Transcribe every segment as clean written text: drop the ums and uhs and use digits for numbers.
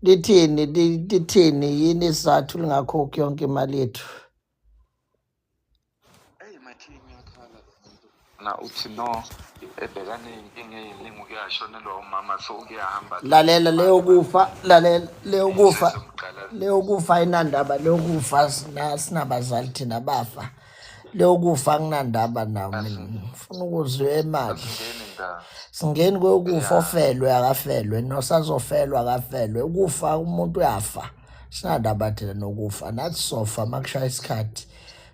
lithini yini isizathu lingakhokhi yonke imali yethu? Mathini ngiyakhala na uthi no ebhekane inkinga eyiningi kuyashonelwa umama so kuyahamba Lalela leyo kufa ayinandaba, leyo kufa sinabazali thina bafa. Leyo kufa akunandaba nawo mina. Ngifuna ukuzwe imali. Singeni kweyokufa ofelwe akafelwe, nosazofelwa akafelwe. Ukufa umuntu uyafa. Sinandaba thina nokufa. Nathi sofa makushaya isikhathi.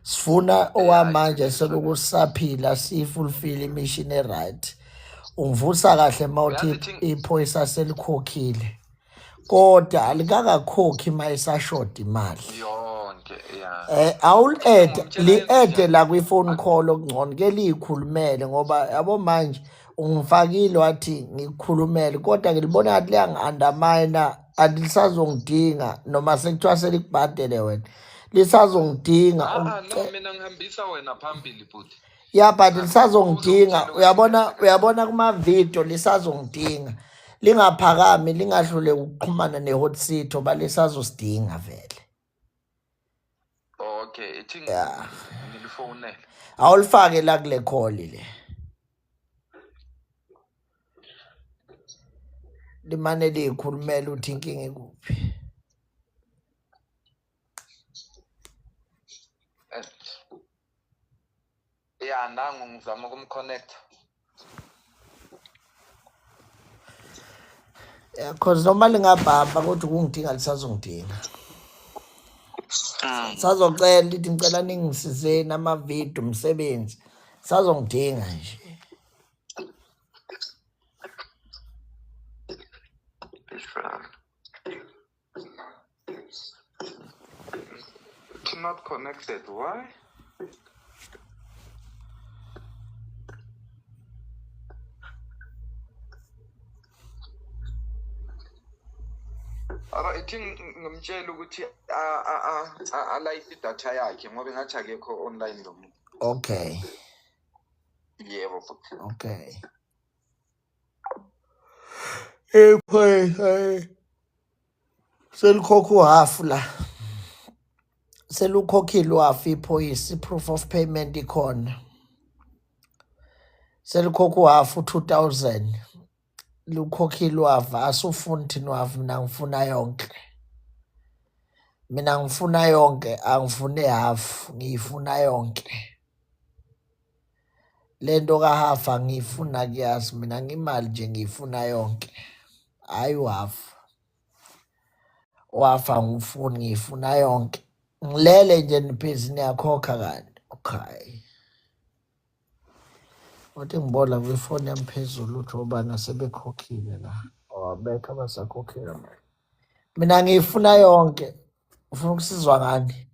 Sifuna owamanje selokusaphila sifulfill imission right. Ungivusa kahle mawuthi iphoyisa selikhokhile. Kodwa alikakakhokhi mayisashort imali. yonke Li-add la kwi-phone call okungcono ke liyikhulumele ngoba yabo manje ungifakile wathi ngikukhulumele kodwa ngilibona ngathi liyangi-undermine alisazongidinga noma sekuthiwa selikubhadele wena lisazongidinga no mina ngihambisa wena phambili bhuti but lisazongidinga uyabona kuma-video lisazongidinga lingaphakami lingadlule ukuxhumana ne-hot seat oba lisazosidinga vele. Okay, ithi ngilifonele. Awulifake la kule call le. Limane likhulumela uthi inkinga ikuphi. Nangu ngizama ukumconnect. Cause noma lingabhamba kodwa kungidinga lisazongidinga. Sazocela lithi ngicela ningisizeni amavidiyo umsebenzi. Sazongidinga nje. It's not connected. Why? Ithi ngimtshela ukuthi alayite idatha yakhe ngoba ngathi akekho online lo muntu. Okay. Yebo futhi. Okay. Hey. Selikhokha half la. Selukhokhile half iphoyisa proof of payment ikhona. Selikhokha half 2000. Lukhokhile half asufuni thina half mina ngifuna yonke. Mina ngifuna yonke angifune half ngifuna yonke. Lento ka half angifuna kuyazi mina ngimali nje ngifuna yonke. Hayi half. Wafa ngifuni ngifuna yonke. Ngilele nje nibhizi niyakhokha kanti. Okay. Wathi ngibola kwifoni yami phezulu uthi obana sebekhokhile la. Awabekho abasakhokhile manje. Mina ngifuna yonke. Ufuna ukusizwa ngani?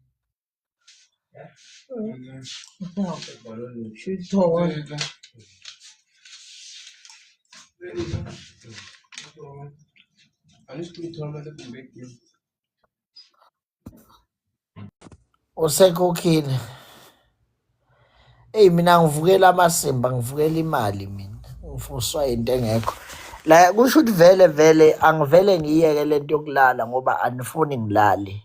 Usekhokhile. Mina ngivukela amasimba ngivukela imali mina. Ngifuswa into engekho. La kusho ukuthi vele angivele ngiyeke lento yokulala ngoba anifuni ngilale.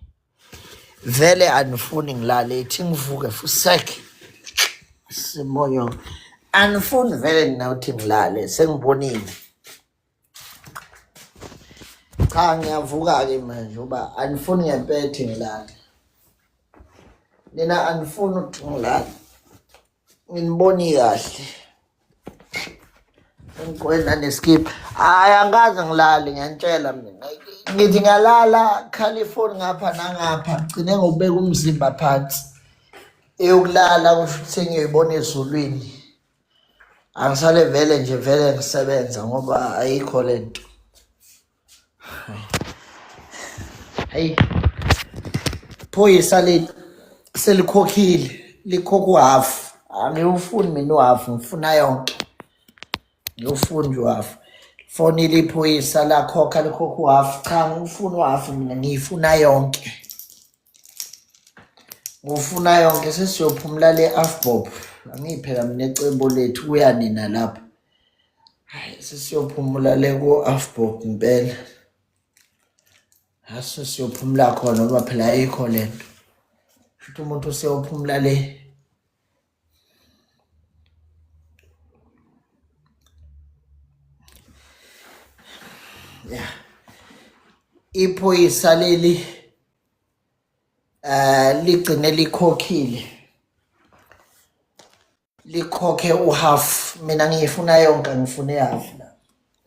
Vele anifuni ngilale ithi ngivuke fuseke. Simoyo. Anifuni vele nawuthi ngilale sengibonile. Cha ngiyavuka ke manje uba anifuni ngempethe ngilale. Nina anifuni ukuthi ngilale. Nginiboni kahle. Ngikwena neskip. Angazi ngilale ngiyantshela mina. Ngithi ngalala California ngapha nangapha gcine ngobeka umzimba phansi. Eyokulala kusho ukuthi ngiyibona ezulwini. Angisale vele ngisebenza ngoba ayikho lento. Hey. Phoyisa le selikhokhile, likhokha half. Angiyufuni mina half, ngifuna yonke. Ngiyufuna nje half. Foni liphoyisa la khokha likhokha half. Cha ngifuna half mina ngifuna yonke. Ngifuna yonke sesiyophumula le-Afbob. Angiphela mina ecebo lethu kuyanina lapha. Hayi sesiyophumula le ku-Afbob impela. Hase siyophumula khona ngoba phela ayikho lento. Futhi umuntu useyophumula le. Yeah. Iphoyisa leli ligcine likhokhile. Likhokhe uhalf, mina ngiyifuna yonke, ngifune half la.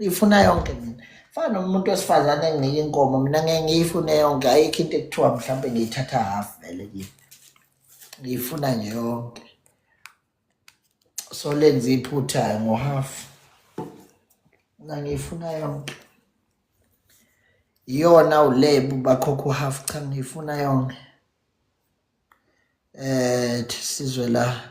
Ngifuna yonke mina. Fana nomuntu wesifazane enginika inkomo, mina ngeke ngiyifune yonke, ayikho into ekuthiwa mhlawumbe ngiyithatha half vele kimi. Ngiyifuna nje yonke. So lenza iphutha ngo-half. Mina ngiyifuna yonke. Iyona ulebu bakhokha uhalf, cha ngiyifuna yonke. Sizwe la.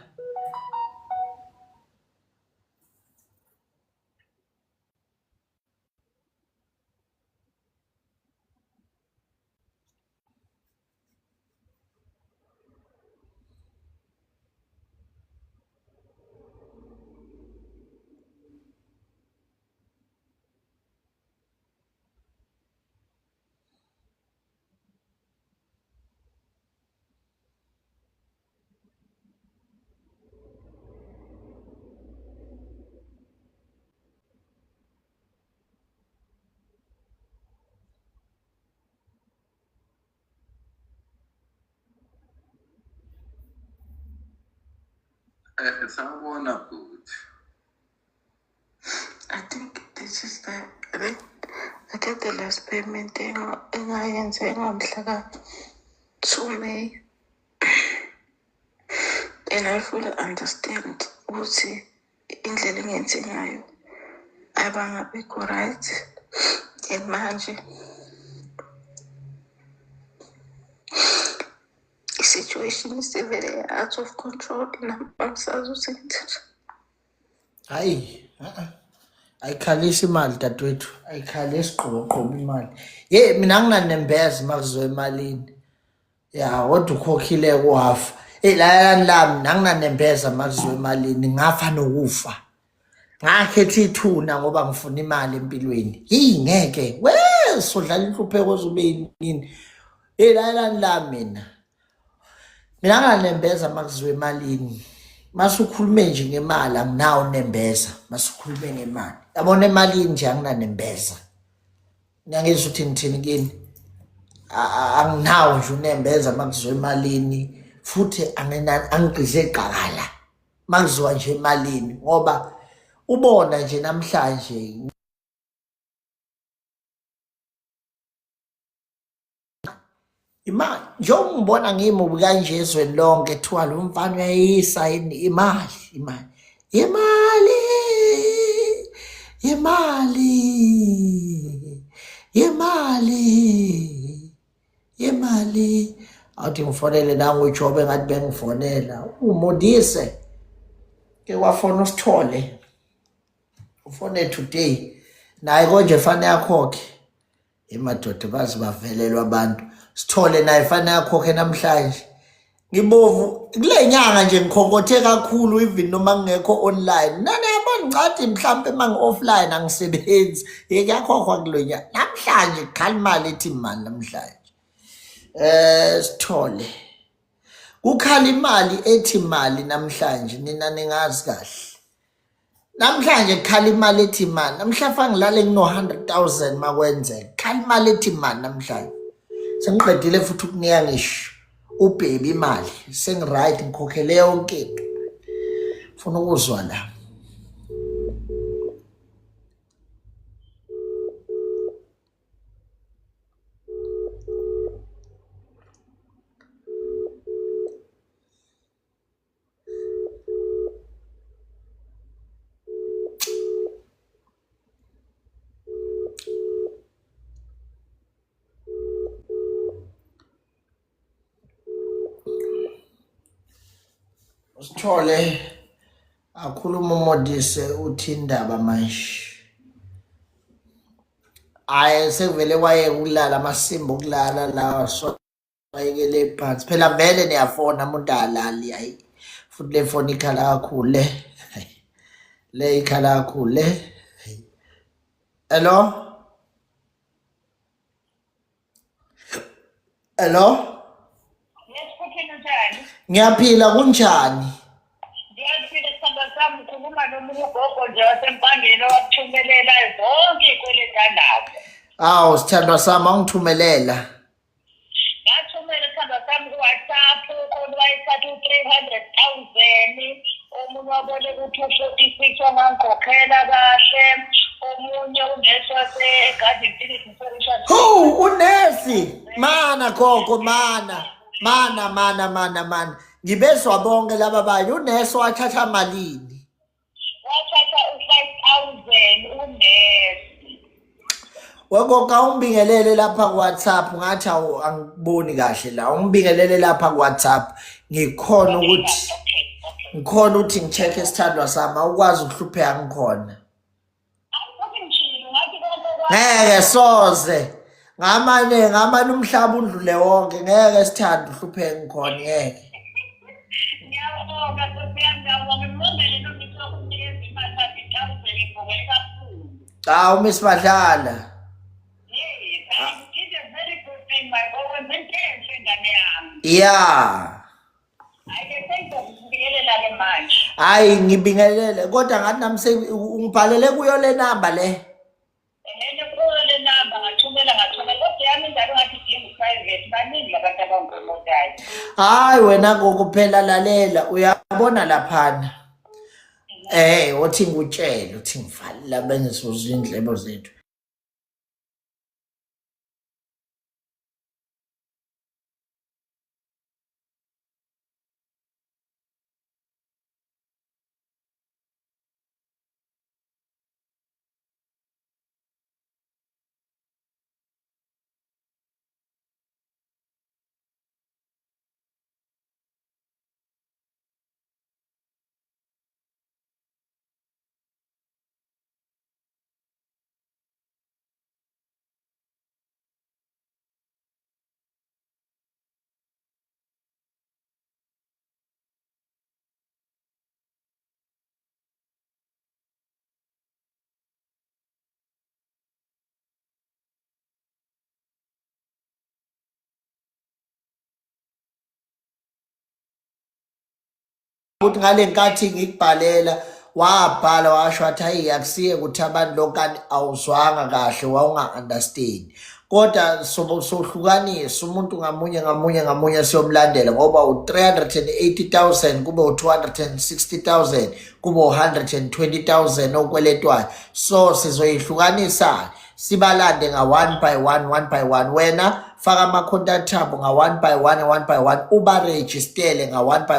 Sawubona bhuti. I think this is the I get the last payment engayenze ngamhla ka-2 May. And I fully understand ukuthi indlela engenze ngayo abangabikho right. And manje i-situation is very out of control. Nampangisazi ukuthi Hayi, ayikhalisi imali dadwethu, ayikhalisi qobo imali. Ye mina nginanembeza makuzo emalini. Ya kodwa ukhokhile kuhalf. Lana lami nanginanembeza makuzo emalini, ngafa nokufa. Ngakhetha ithuna ngoba ngifuna imali empilweni. Ngeke. Sodlala inhlupheko zube yini. Lana lami mina. Mina nginanembeza makuzo emalini. Masukhulume nje ngemali anginawo nembeza, masukhulume ngemali. Yabona emalini nje anginanembeza. Ngiyangizwa ukuthi ngithini kini. Anginawo nje unembeza makuzo emalini, futhi angigqize eqakala makuziwa nje emalini ngoba ubona nje namhlanje imali njengoba ngibona ngimubi kanje ezweni lonke ethiwa lo mfana uyayisa imali awuthi ngifonele nangoJobe ngathi bengifonela uModise ke wafona usithole ufone today naye konje fanele yakhokhe emadoda bazi bavelelwa abantu sithole naye fanele yakhokhe namhlanje ngibovu kule nyanga nje ngikhonkothe kakhulu even noma ngekho online nana yabona ngicathi mhlambe mangi offline angisebenzi yakhokhwa kulo nyanga namhlanje khala imali ethi imali namhlanje sithole kukhala imali ethi imali namhlanje nina ningazi kahle namhlanje khala imali ethi imali namhlanje ngilale ngino 100,000 makwenzeka khala imali ethi imali namhlanje sengiqedile futhi ukunika ngisho ubhebi imali sengiright ngikhokhele yonke into ufuna ukuzwa la Sithole akhuluma uModise uthi indaba manje sekuvele waye ukulala amasimba okulala lawa so wayekele phansi phela vele niyafona umuntu alali hayi futhi le phone ikhala kakhulu le ikhala kakhulu le hello Hello? Yes, kuthini njani? Ngiyaphila kunjani? Ngiyaphila sithando sami ukhuluma nomunye ugogo nje wasempangeni owakuthumelela zonke iy'kweletu anazo. Awu sithandwa sami awungithumelela. Ngathumela sithando sami ku-WhatsApp khona wayethatha u-300,000 omunye waboleka u-246 wangangikhokhela kahle omunye unesi wase-Garden City Solutions. Unesi mana gogo mana ngibezwa bonke laba banye unesi wathatha malini Wathatha u-5,000 unesi. wegogo ungibingelele lapha ku-WhatsApp ngathi angiboni kahle la ungibingelele lapha ku-WhatsApp ngikhona ukuthi ngi-check isithandwa sami awukwazi ukuhlupheka ngikhona ngeke soze ngamane umhlaba undlule wonke ngeke sithanda uhlupheke ngikhona ngeke Ngiyabonga sosiyami ngimongele nomisi wokunikeza imali 30,000 ngibongele kakhulu. Hawu Miss Madlala. Yes, it is a very good thing my boy wenze enhle ngane yami. Yeah. Ake sengizokubingelela ke manje. Hayi ngibingelele kodwa ngathi nami ungibhalele kuyo le number le. Kuyo le number ngathumela kodwa yami njalo ngathi idinga private baningi labantu abangikhontayo. Hayi wena kokuphela lalela uyabona laphana. Uthi ngutshela uthi ngivalile bengisuzwa indlebo zethu. Ukuthi ngale nkathi ngikubhalela wabhala washo wathi hayi akusiye ukuthi abantu lokani awuzwanga kahle wawunga-understand kodwa sohlukanisa umuntu ngamunye siyomlandela ngoba u-380,000 kube u-260,000 kube u-120,000 okweletwayo so sizoyihlukanisa sibalande nga-1 by 1 wena faka ama-contact abo nga-1 by 1 ubarejistele nga-1 by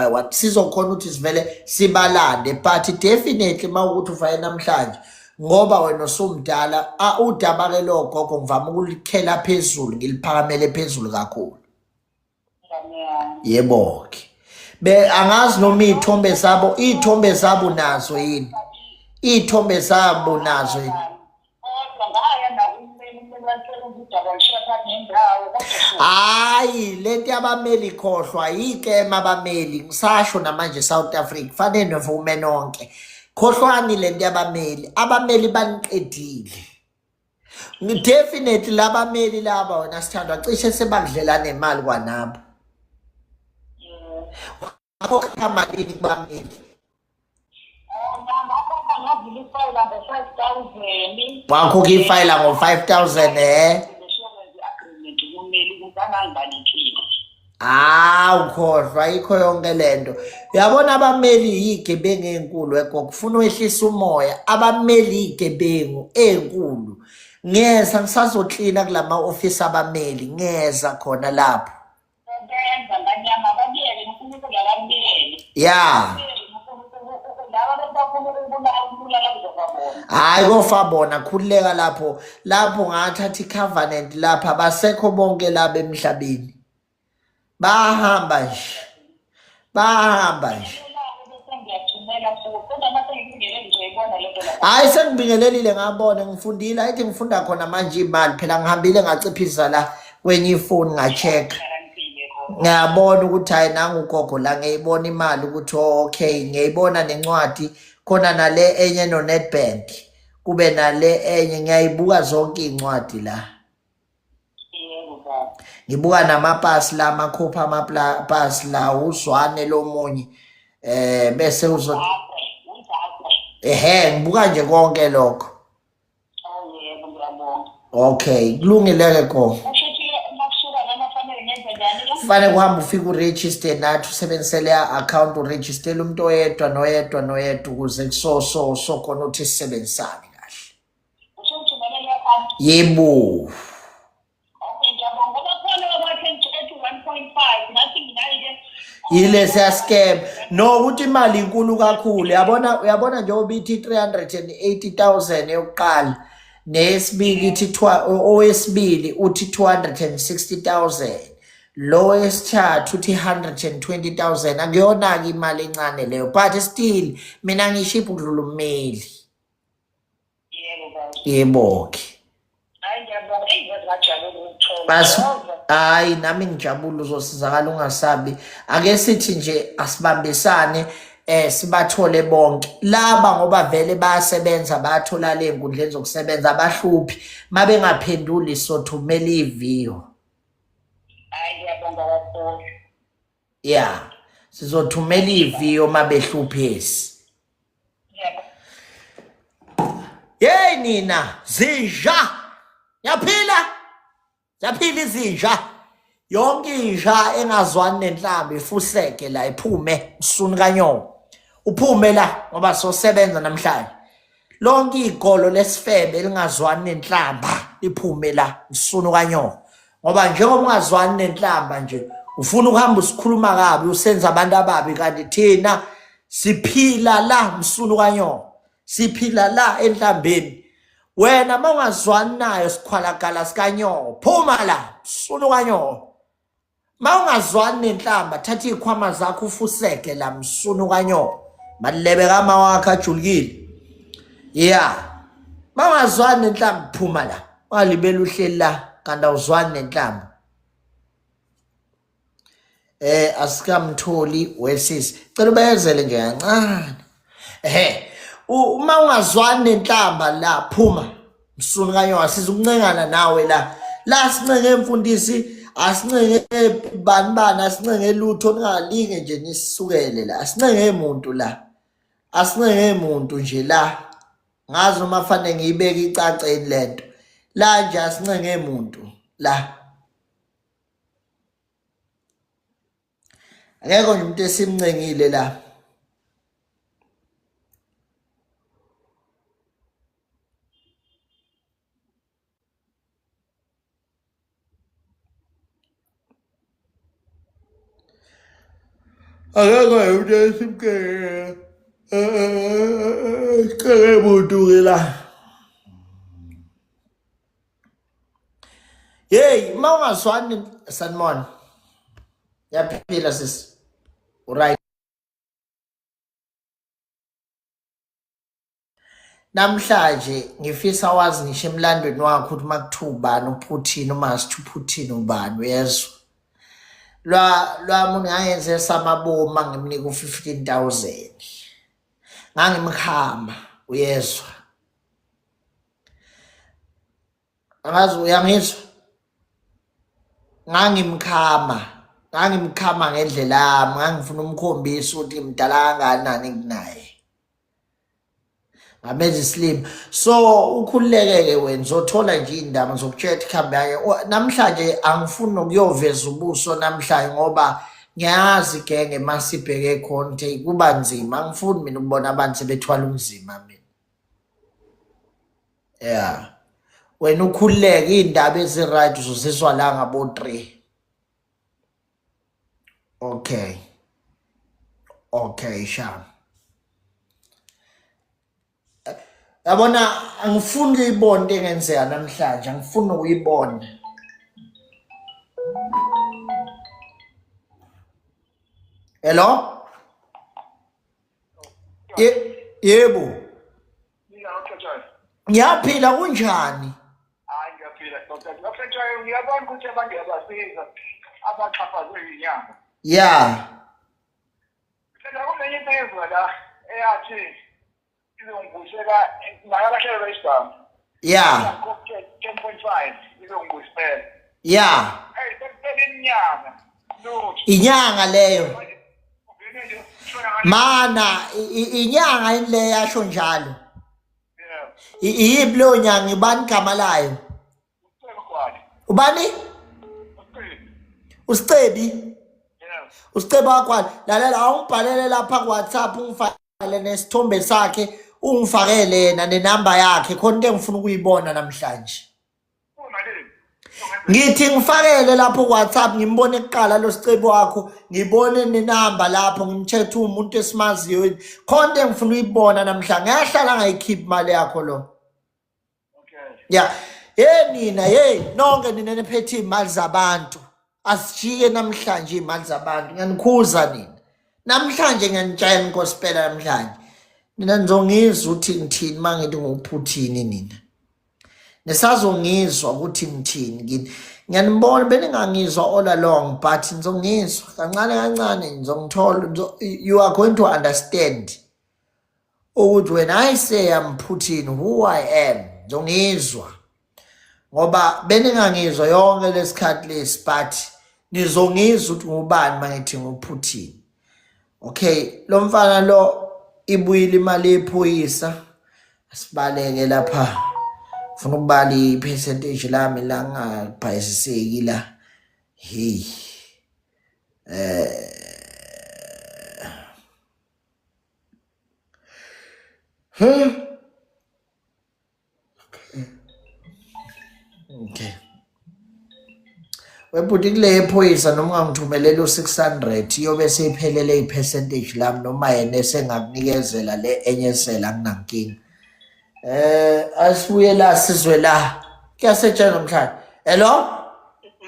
1 sizokhona ukuthi sivele sibalande but definitely uma ukuthi ufaye namhlanje ngoba wena usumdala udaba-ke lo gogo ngivame ukulikhela phezulu ngiliphakamele phezulu kakhulu yebo-ke angazi noma iy'thombe zabo nazo yini iy'thombe zabo nazo yini hayi lento yabameli khohlwa yikema abameli ngisasho namanje South Africa kufanele nivume nonke khohlwani lento abameli baniqedile definitely labameli laba wena sithandwa cishe sebakudlela nemali kwanabo wakhokha malini kubameli wakhokha ifayila ngo-5,000 ukhohlwa ayikho yonke lento uyabona abameli iy'gebengu ey'nkulu kufuna wehlisa umoya abameli iy'gebengu ey'nkulu ngeza ngisazoklina kula ma-ofisi abameli ngeza khona lapho ya hayi kofa bona khululeka lapho ngathatha i-covenant lapha basekho bonke laba emhlabeni bahamba nje hayi sengibingelelile ngabona ngifundile ayithi ngifunda khona manje imali phela ngihambile ngaciphisa la kwenye ifoni nga-check ngiyabona ukuthi hayi nangugogo la ngiyayibona imali ukuthi okay ngiyayibona nencwadi khona nale enye no-Nedbank kube nale enye ngiyayibuka zonke iy'ncwadi la ngibuka namapasi la amakhupha amapasi la uzwane lomunye bese uzo ngibuka nje konke lokho. Okay, kulungile ko. Kufanele kuhamba ufike uregister nathi usebenzisele account uregister umuntu oyedwa noyedwa ukuze kuso khona uthi sisebenzisane kahle. Yebo. Yile siya scam no ukuthi imali inkulu kakhulu uyabona nje obithi 380,000 yokuqala nesibili ithi owesibili uthi 260,000 lo wesithathu uthi 120,000 akuyona ke imali encane leyo but still mina ngishipha ukudlula ummeli. Yebo ke hayi nami ngijabula uzosizakala ungasabi ake sithi nje asibambisane sibathole bonke laba ngoba vele bayasebenza bathola le nkundleni zokusebenza abahluphi mabengaphenduli sothumela iviyo. Ngiyabonga kakhulu. Yeah sizothumela iviyo mabehluphesi. Hey nina zinja yaphila izinja yonke inja engazwani nenhlamba ifuseke la iphume isuni kanyoka uphume la ngoba sosebenza namhlanje lonke igolo lesifebe elingazwani nenhlamba iphume la isuni kanyoka ngoba njengoba ungazwani nenhlamba nje ufuna ukuhamba usikhuluma kabi usenza abantu ababi kanti thina siphila la msunu kanyoka siphila la enhlambeni. Wena mawungazwani nayo sikhwalakala sikanyoka phuma la msunu kanyoka. Mawungazwani nenhlamba thatha ikhwama zakho ufuseke la msunu kanyoka malebe kama wakhe ajulukile. Yeah mawungazwani nenhlamba phuma la walibela uhleli la kanti awuzwani nenhlamba. Asikamtholi wesisi cela ubezele nje kancane. Uma ungazwani nenhlamba la phuma msunu kanyoka sizokuncengana nawe la sincenge emfundisi asincenge bani asincenge lutho ningalinge nje nisukele la asincenge umuntu la asincenge umuntu nje la ngazi uma fanele ngiyibeke icaceni lento la nje asincenge umuntu la akekho nje umuntu esimncengile la. Akekho umuntu esimkele keke muntu ke la. Hey mawungazwani Sanmon yaphila sis right namhlanje ngifisa wazi ngisho emlandweni wakho ukuthi makuthuba noPutin uma sithuPutin ubani uyezwa lwami ngayenze samaboma ngimnika u15,000 ngangimkhama uyezwa angazi uyangizwa ngangimkhama ngendlela yami ngangifuna umkhombisa ukuthi mdala kangakanani nginaye ngamenza slim so ukhululeke ke wena uzothola nje indaba zokutshela ikhambi yakhe namhlanje angifuni nokuyoveza ubuso namhlanje ngoba ngiyazi genge masibheke khonke kuba nzima angifuni mina ukubona abantu sebethwala umzima mina. Yeah wena ukhululeke indaba eziright uzosizwa la ngabo 3. Okay sham yabona angifuni ukuyibona into engenzeka namhlanje angifuni ukuyibona. Hello yebo ngiyaphila kunjani? Hayi ngiyaphila Dr. Mafethu ngiyabona ukuthi abantu yabasiza abaxhaphazwe inyanga. Yeah Phela kumenye into ezwa la eyathi izongibusela ngayalahlelwa isibhamu. Yeah 10.5 izongibusela. Yeah iminyaka no inyanga leyo uvele nje ushona ngale mana inyanga ile yasho njalo yeah iyiphi leyo nyanga ibani igama layo ucela kwani ubani ucela usicebi yeah usicebi wakwani lalela awungibhalele lapha ku WhatsApp ungifakele nesithombe sakhe ungifakele yena nenamba yakhe khona into engifuna ukuyibona namhlanje umalini ngithi ngifakele lapho ku WhatsApp ngimbone ekuqala lo sicebi wakho ngibone nenamba lapho ngimchethe umuntu esimaziyo khona into engifuna uyibona namhlanje ngiyahlala ngayikhiphi imali yakho lo okay ya nina nonke nina nephethe imali zabantu asijike namhlanje imali zabantu ngiyanikhuza nina namhlanje ngiyanitshela inkosi phela namhlanje nina nizongizwa ukuthi ngithini mangithi nguphuthini nina nesazongizwa ukuthi ngithini ngini ngiyanibona beningangizwa all along but nizongizwa kancane kancane nizongithola you are going to understand ukuthi when I say I'm Putin who I am nizongizwa ngoba beningangizwa yonke lesikhathi lesi but nizongizwa ukuthi ngubani mangithi nguPutin okay lo mfana lo ibuyile imali ephoyisa asibaleke lapha ufuna ukubala ipercentage lami la ngabhayisiseki la hey okay webuthi kule ephoyisa noma ngithumelele u600 iyobe seyiphelele ipercentage lami noma yena esengakunikezela le enyesela akunankinga asibuye la sizwe la kuyasetshenzwa namhlanje hello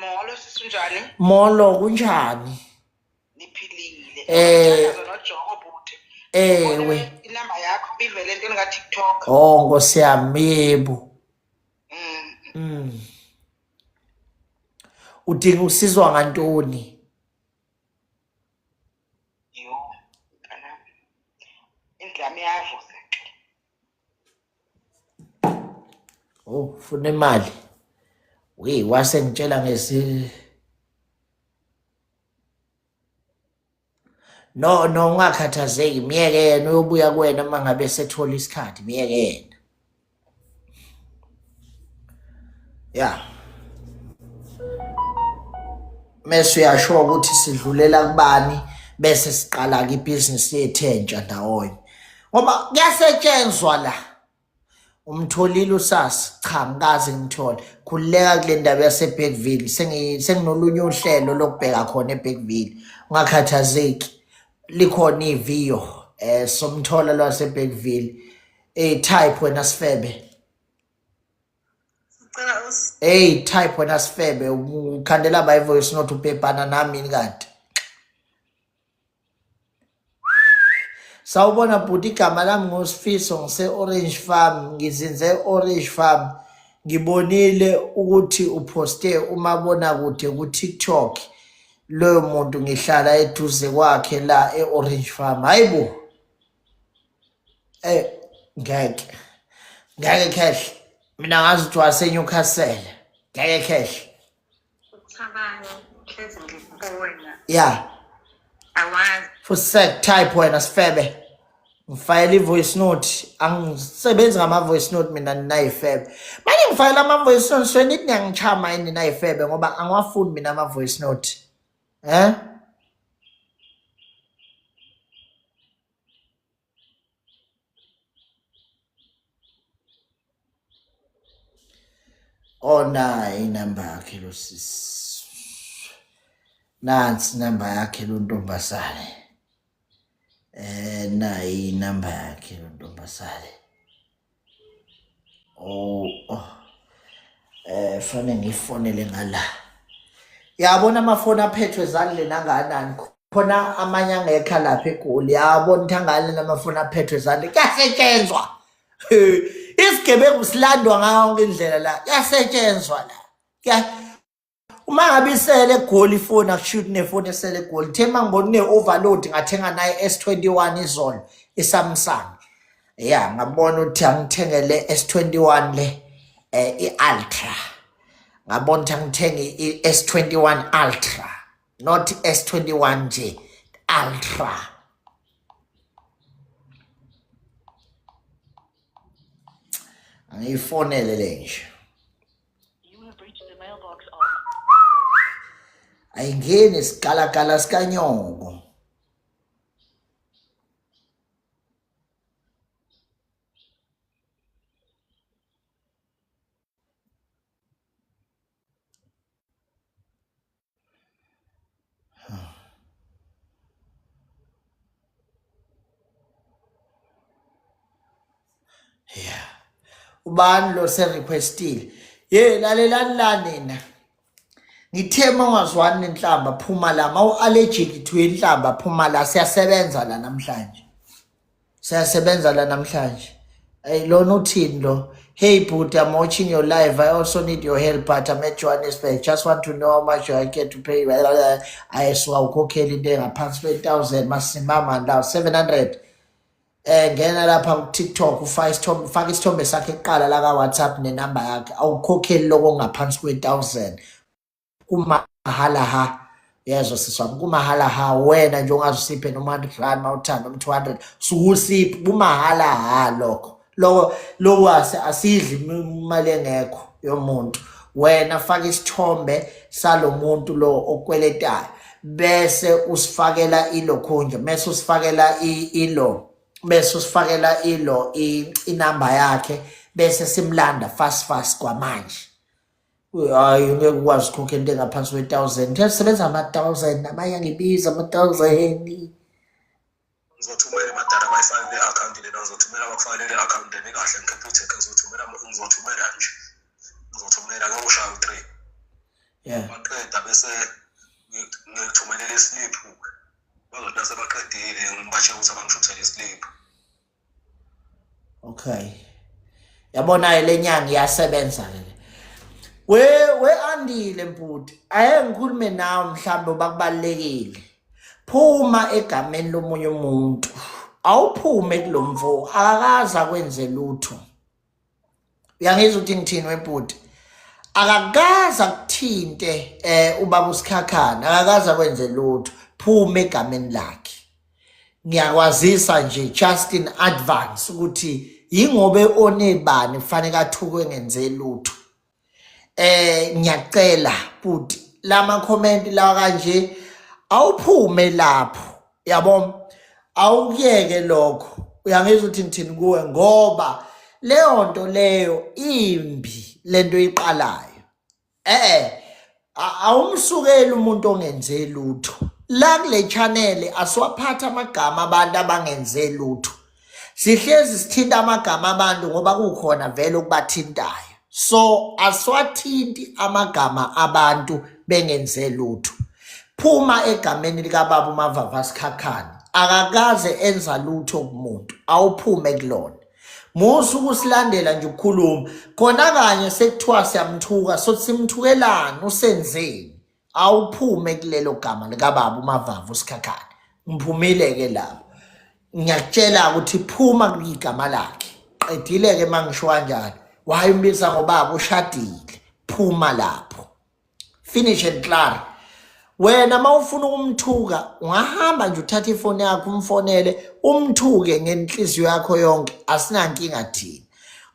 Molo sisunjani? molo kunjani Niphilile. Ngiyathokoza noJoko Bhuti. ewe Inamba yakho ivele entweni ka TikTok. oh Nkosi yami yebo udinga usizwa ngantoni Yo, kana. Indlame yavuza. oh ufuna imali wase ngitshela ngesi no ungakhathazeki miyeke yena uyobuya kuwena mangabe sethola isikhathi miyeke yena yeah mase uyasho ukuthi sidlulela kubani bese siqala ke ibusiness yethu entsha ndawonye ngoba kuyasetshenzwa la umtholile usasi cha ngikaze ngithola khuleka kule ndaba yaseBergville senginolunye uhlelo lokubheka khona eBergville ungakhathazeki likhona iviyo somthola lwaseBergville type wena Sifebe type wena Sifebe ukhandela by voice note ubhebhana nami kanti sawubona bhuti igama lami ngoSifiso ngise Orange Farm ngizinze Orange Farm ngibonile ukuthi uposte umabona kude ku TikTok loyo muntu ngihlala eduze kwakhe la eOrange Farm hayibo ngeke kahle mina ngazi ukuthi waseNewcastle ngeke kahle Ucabanga hlezi ngikubona yeah awazi for type wena Sifebe ngifayela ivoice note angisebenzi ngama voice note mina ninayifebe manje ngifayela ama voice note so nithi ngiyangichama yini ninayifebe ngoba angiwafuni mina ama voice note oh na inamba yakhe lo sis nansi inamba yakhe lo ntombazane na inamba yakhe lo ntombazane fanele ngifonele ngala yabona amafoni aphethwe zandle nanganani khona amanye angekho lapha eGoli yabona thangale namafoni aphethwe zandle kuyasetshenzwa isigebengu silandwa ngayo indlela la yasetshenzwa la uma ngabe isele eGoli ifoni akushuthi nefoni esele eGoli thema ngibona ne-overload ngathenga nayo S21 izolo iSamsung ngabona ukuthi angithengele S21 le i-Ultra ngabona ukuthi angithenge i-S21 Ultra, not S21 nje, Ultra. Angiyifonele le nje. Ayingeni isigalagala sikanyoko. Yeah. Ubani lo se requestile. Lalelani la nina. Ngithe mawazwani nenhlamba phuma la, mawu allergic to inhlamba phuma la, siyasebenza la namhlanje. Siyasebenza la namhlanje. Hey, lona uthini lo? Hey Bhuti, I'm watching your live. I also need your help, but I'm at Johannesburg. Just want to know how much I get to pay. I swear ukhokhela into engaphansi kwe-1,000 masimama la 700. Ngena lapha ku TikTok ufaka isithombe sakhe eqala la ka WhatsApp nenamba yakhe. Awukhokheli lokho ngaphansi kwe-1,000. Kumahala ha. Yezo siswami kumahala ha, wena nje ongazusiphe noma 100 rand mawuthanda noma 200 sukusiphi kumahala ha lokho. Lo asidli imali engekho yomuntu. Wena faka isithombe salomuntu lo okweletayo bese usifakela ilo khonje, bese usifakela inamba yakhe bese simlanda fast kwamanje. Hayi ngeke ukwazi ukukhokha into engaphansi kwe-1,000. Ngiyasebenza ama-1,000 namanye ngibiza ama-1,000. Ngizothumela imadara bayifake le-account lena, ngizothumela abakufakele le-account lena kahle ngikephutheke, ngizothumela nje, ngizothumela ngoshaya u-3. Yeah. Baqeda bese ngithumelela islip, bazothi nase baqedile ngibatshe ukuthi abangishuthele islip. Okay. Yabona le nyanga iyasebenza le. We andile mputi. Aye ngikhulume nawe mhlambe bakubalekile. Phuma egameni lomunye umuntu. Awuphume kulomvo, akakaza akwenze lutho. Uyangizwa ukuthi ngithini wemputi? Akakaza kuthinte ubaba uSikhakhana, akakaza kwenze lutho. Phuma egameni lakhe. Ngiyakwazisa nje just in advance ukuthi yingobe onebani kufanele athukwe ngenze lutho. Ngiyacela but lama comment lawa kanje awuphume lapho, yabo, awukuyeke lokho. Uyangizwa ukuthi ngithini kuwe, ngoba leyo nto leyo imbi lento iqalayo. Awumsukeli umuntu ongenze lutho. La kule channel asiwaphatha amagama abantu abangenze lutho. Sihlezi sithinta amagama abantu ngoba kukhona vele ukubathintayo. So aswathinti amagama abantu bengenze lutho. Phuma egameni lika baba uMavava Sikhakhana. Akakaze enza lutho kumuntu. Awuphume kulona. Musu kusilandela nje ukukhuluma. Khona kanye sekuthiwa siyamthuka, so simthukelana usenzeni. Awuphume kulelo gama lika baba uMavava Sikhakhana. Ngiphumile ke lapho. Ngiyakutshela ukuthi phuma kwigama lakhe. Qedile ke mangisho kanjalo. Wayimbiza ngobaba ushadile. Phuma lapho. Finish and clear. Wena mawufuna ukumthuka ungahamba nje uthatha ifoni yakho umfonele umthuke ngenhliziyo yakho yonke, asinankinga thina.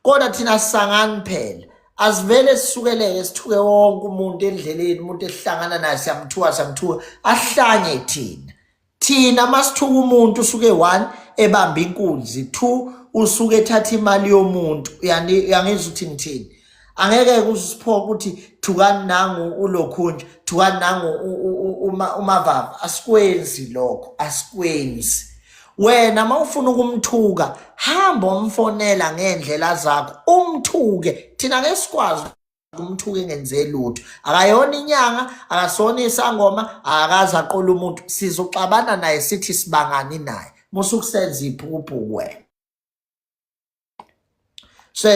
Kodwa thina sisangani phela, asivele sisukeleke sithuke wonke umuntu endleleni, umuntu esihlangana naye siyamthuka ahlanye thina. Thina masithuka umuntu usuke 1 ebamba inkunzi, 2 usuke ethatha imali yomuntu. Uyangizwa ukuthi ngithini? Angeke kusiphoka ukuthi thukani nangu ulokhunja, thukani nangu uMavava. Asikwenzi lokho, asikwenzi. Wena mawufuna ukumthuka hamba umfonela ngendlela zakho umthuke. Thina ngesikwazi ukumthuka engenze lutho. Akayona inyanga, akasona isangoma, akaza aqola umuntu. Sizoxabana naye sithi sibangani naye. Musukusenza iphuphu wena. So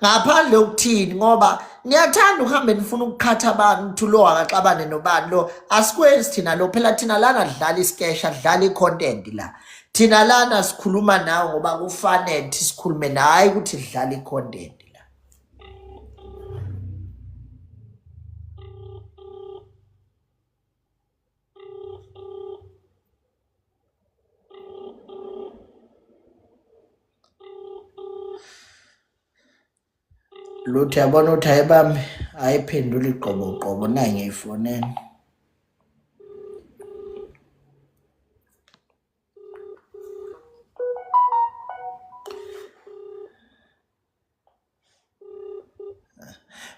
ngaphandle ukuthini ngoba niyathanda ukuhambe nifuna ukukhatha abantu lo akaxabane nobani lo. Asikwenzi thina lo, phela thina lana dlala iskesha, dlala icontent la. Thina lana sikhuluma nawe ngoba kufanele sikhulume naye ukuthi dlala icontent la. lutho yabona ukuthi ayibami ayiphendula iqoboqobo nayi ngiyifonela.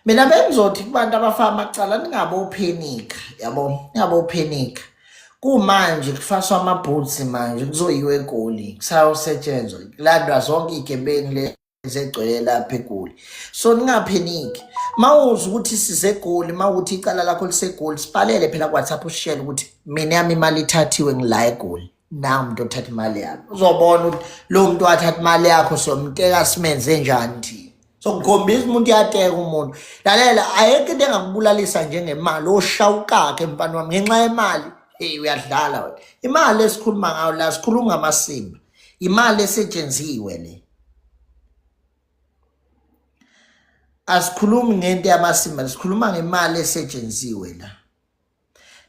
Mina bengizothi kubantu abafaka amacala ningabophenika yabo, ningabophenika. Kumanje kufaswa amabhutsi manje kuzoyiwe eGoli kusayosetshenzwa kulandwa zonke igebengu lezi egcwele lapha eGoli. So ningapheniki mawuzi ukuthi siseGoli, mawuthi icala lakho liseGoli sibhalele phela ku-WhatsApp ushele ukuthi mina yami imali ithathiwe ngila eGoli, nawe umuntu othatha imali yami. Uzobona ukuthi lo muntu wathatha imali yakho somteka simenze njani thina. So ngikhombisa umuntu iyateka umuntu. Lalela ayekho into engakubulalisa njengemali oshawukakhe mfana wami ngenxa yemali. Hey uyadlala wena. Imali esikhuluma ngayo la sikhuluma ngamasimba. Imali esetshenzisiwe le. Asikhulumi ngento yamasimba, sikhuluma ngemali esetshenzisiwe la.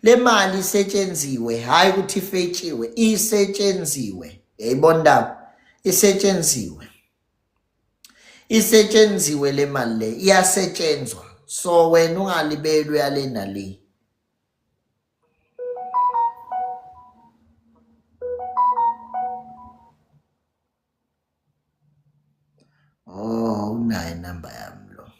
Le mali isetshenzisiwe hayi ukuthi ifetshiwe, isetshenzisiwe. Yayibona isetshenzisiwe. Isetshenzisiwe le mali le iyasetshenzwa. So wena ungalibeli uyale nale. Oh, unayo inamba yami lo.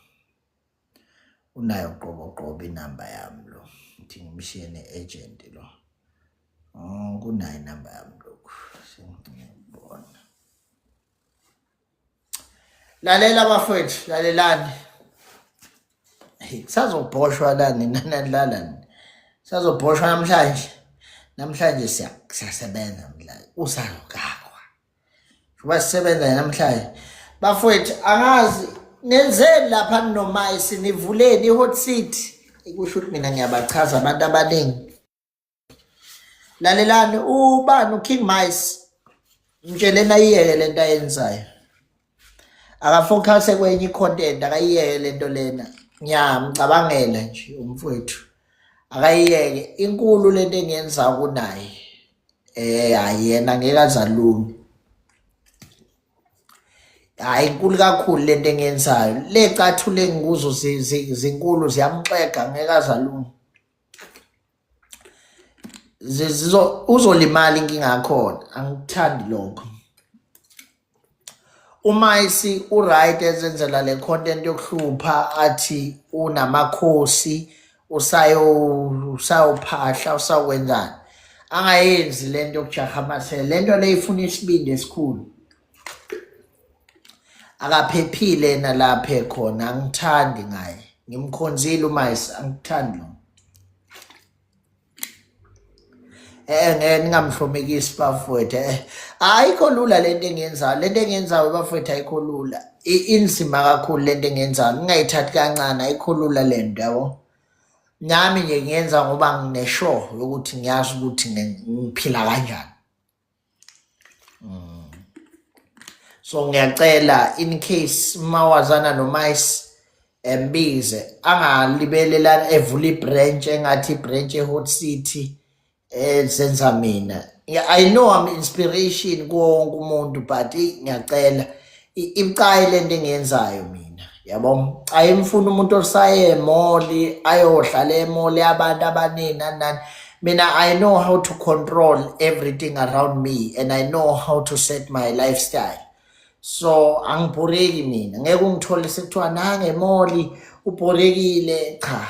Unayo qobo inamba yami lo. Ngithi ngimshiye ne-agent lo. Oh, kunayo inamba yami lokhu. Sengibona. Lalela bafowethu, lalelani. Hey, kusazobhoshwa lani nanadlalani. Kusazobhoshwa namhlanje. Namhlanje siyasebenza mdlali. Usayokakwa. Kuba sisebenza namhlanje. Bafowethu angazi nenzeni lapha noMice nivuleni iHot Seat. Ikusho ukuthi mina ngiyabachaza abantu abaningi. Lalelani ubani uKing Mice. Mtshelena iyeke lento ayenzayo. Akafocus kwenye content akayiyeke lento lena. Ngiyamcabangela nje umfowethu. Akayiyeke inkulu lento engiyenza kunaye. Ayena ngeke azalunge. Hayi inkulu kakhulu lento engiyenzayo. Lecathule ngikuzo zinkulu ziyamxega ngeke azalunge. Uzolimala inkinga yakhona. Angikuthandi lokho. uMice uright ezenzela le content yokuhlupha athi unamakhosi usayophahla usawenzani. Angayenzi lento yokujahamasela. Lento le ifuna isibindi esikhulu. Akaphephile nalapha ekhona angithandi ngaye. Ngimkhonzile uMice angithandi lo. Ningamhlomekisi bafowethu. Ayikho lula lento engiyenzayo. Lento engiyenzayo bafowethu ayikho lula. Inzima kakhulu lento engiyenzayo. Ngingayithathi kancane ayikho lula lento yabo. Nami nje ngiyenza ngoba ngineshow ukuthi ngiyazi ukuthi ngiphila kanjani. So ngiyacela in case mawazana noMice embize angalibelelana evula ibranch engathi ibranch eHot City senza mina. I know I'm inspiration kuwonke umuntu but ngiyacela imcayi lento engiyenzayo mina. Yabo ayimfuna umuntu osaye emall ayohlala emall yabantu abaningi nani. Mina I know how to control everything around me and I know how to set my lifestyle. So angibhoreki mina. Ngeke ungithole sekuthiwa nange emall ubhorekile cha.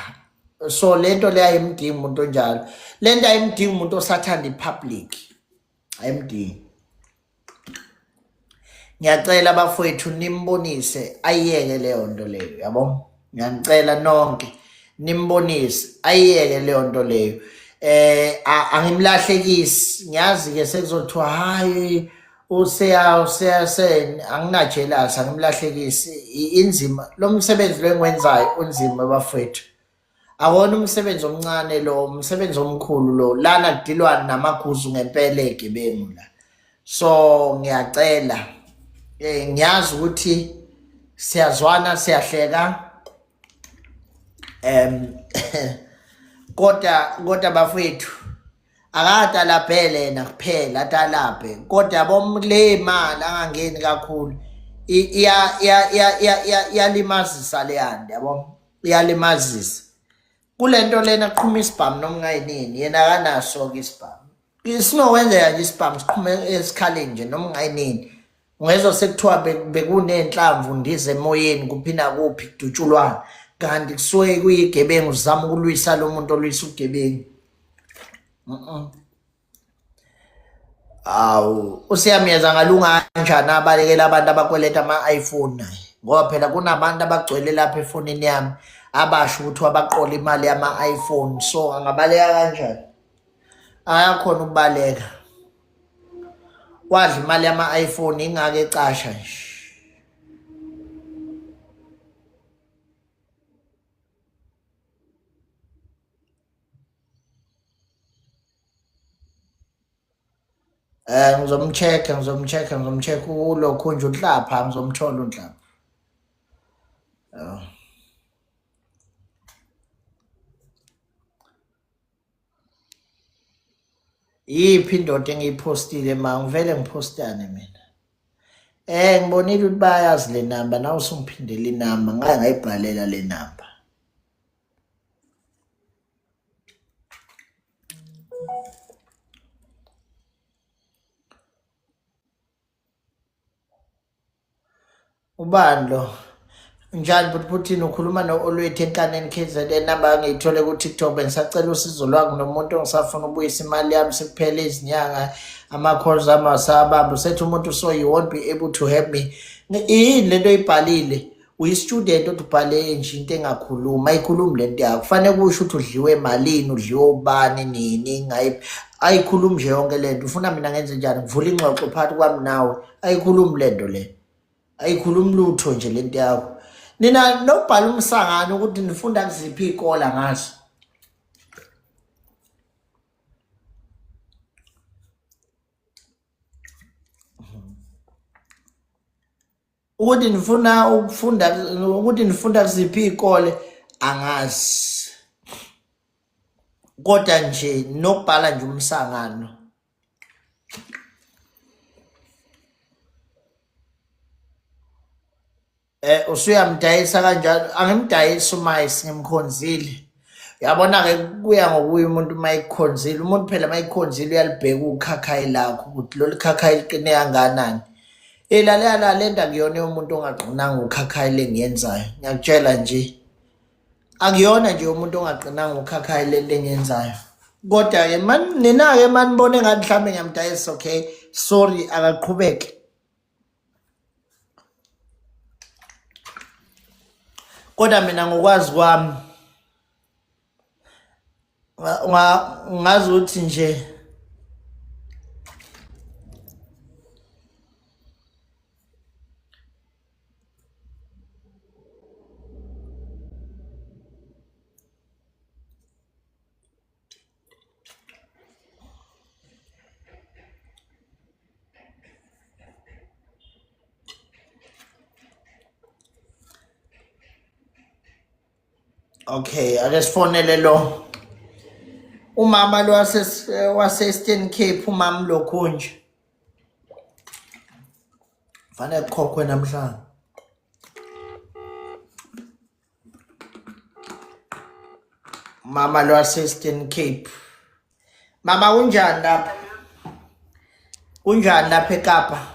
So lento le ayimdingi umuntu onjalo. Lento ayimdingi umuntu osathanda ipublic. Ayimdingi. Ngiyacela bafowethu nimbonise ayiyeke leyo nto leyo yabo. Ngiyacela nonke nimbonise ayiyeke leyo nto leyo. Angimlahlekisi. Ngiyazi ke sekuzothiwa hayi useyaseni anginajealous angimlahlekisi. Inzima lo msebenzi lengwenzayo unzima bafowethu. Awona umsebenzi omncane lo, umsebenzi omkhulu lo. Lana kudilwana namakhuzu ngempela egebengu la. So ngiyacela ngiyazi ukuthi siyazwana siyahleka kodwa bafowethu akatalabhele na kuphela atalaphe kodwa bomle imali angangeni kakhulu Iyalimazisa leyanda yabo, iyalimazisa kulento lena qhuma isibhamu noma ngayinini yena akanaso-ke isibhamu. Sinokwenzeka nje isibhamu siqhume esikhaleni nje noma ngayinini ungezwa sekuthiwa bekuney'nhlamvu ndize emoyeni kuphina kuphi kudutshulwana kanti kusuke kuyigebengu zizama ukulwisa lo muntu olwisa ugebengu. Awu usiyamyeza ngalunga kanjani abalekela abantu abakweleta ama-iPhone naye ngoba phela kunabantu abagcwele lapha efonini yami abasho ukuthi wabaqola imali yama-iPhone, so angabaleka kanjani? Ayakhona ukubaleka, wadla imali yama-iPhone ingake ecasha nje. Ngizomcheck ulokhu nje uNhlapha, ngizomthola uNhlapha. Yiphi indoda engiyiphostile ma ngivele ngiphostane mina? Ngibonile ukuthi bayazi le namba, nawe usungiphindela inamba, ngake ngayibhalela le namba. Ubani lo? Njani Puthini, ukhuluma no-Olwethu enkaneni KZN, namba ngiyithole ku-TikTok. Bengisacela usizo lwakho nomuntu ongisafuna ubuyisa imali yami sekuphela izinyanga, ama-calls ami awasabamba. Usethi umuntu so you won't be able to help me. Yini lento oyibhalile? Uyi-student othi ubhale nje into engakhulumi, ayikhulumi lento yakho. Kufanele kusho ukuthi udliwe malini, udliwe ubani, nini, ngayiphi. Ayikhulumi nje yonke lento. Ufuna mina ngenze njani? Ngivula ingxoxo phakathi kwami nawe. Ayikhulumi lento le, ayikhulumi lutho nje lento yakho. Nina nobhala umsangano ukuthi nifunda kuziphi iy'kole ngazo. Ukuthi nifunda kuziphi iy'kole angazi, kodwa nje nokubhala nje umsangano. Usuyamdayisa kanjalo? Angimdayisi uMayisi, ngimkhonzile. Uyabona-ke kuya ngokuya umuntu uma ekukhonzile. Umuntu phela uma ekukhonzile uyalibheka ukhakhayi lakho ukuthi lolu khakhayi liqine kanganani. Lalela le nto akuyona yomuntu ongaqinanga ukhakhayi le engiyenzayo, ngiyakutshela nje. Akuyona nje umuntu ongaqinanga ukhakhayi le nto engiyenzayo. Kodwa-ke nina-ke manibone ngathi mhlawumbe ngiyamdayisa, okay, sorry, akaqhubeke. Kodwa mina ngokwazi kwami ngazi ukuthi nje okay, ake sifonele lo umama lo wase-Eastern Cape, umama lokhu nje fanele kukhokhwe namhlanje. Mama lo wase-Eastern Cape. Mama kunjani lapha? Kunjani lapha eKapa?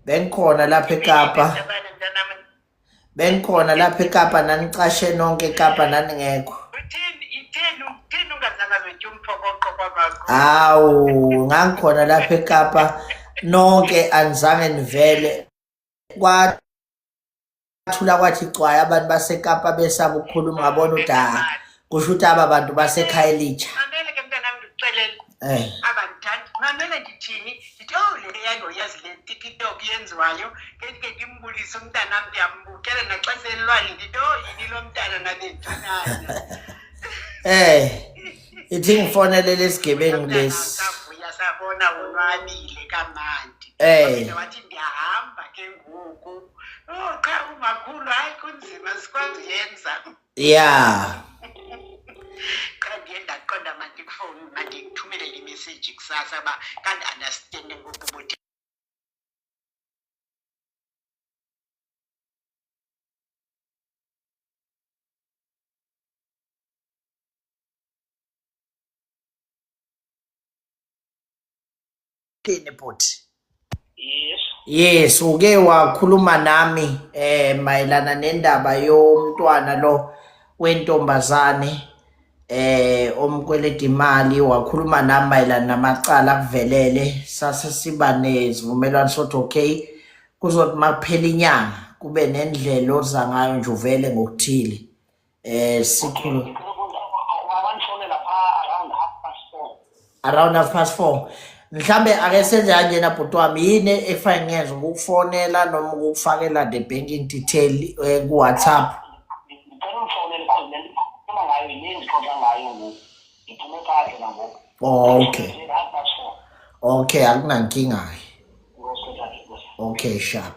Bengikhona lapha eKapa. Bengikhona lapha eKapa, nanicashe nonke eKapa naningekho. Awu, ngangikhona lapha eKapa nonke, anizange nivele. Kwathula kwathi cwaya abantu baseKapa besaba ukukhuluma, ngabona ukuthi kusho ukuthi aba bantu baseKhayelitsha. Mamele ngithini ngithi le yango yazi le TikTok yenziwayo ke ngimbulisa umntana wami, ngiyambukela naxa selilwane ngithi yini lo mntana nalethunana. Ithi ngifonele lesigebengu lesi. Savuya sabona unwabile kamandi. Wathi ndiyahamba ke ngoku. Cha umakhulu, hayi kunzima sikwazi yenza. Yeah. Kanti ndaqonda manje kufoni manje ngithumele imessage kusasa ba kanti understanding ukuthi Kini bhuti. Yes. Yes, uke wakhuluma nami mayelana nendaba yomntwana lo wentombazane omkweleda imali wakhuluma nami mayelana namacala akuvelele sase siba nesivumelwano sothi okay kuzothi makuphela inyanga kube nendlela oza ngayo nje uvele ngokuthile sikhulu around 4:30 mhlambe ake senze kanje na bhuti wami yini efine ngenza ukukufonela noma ukufakela the banking detail ku WhatsApp okay akunankinga okay sharp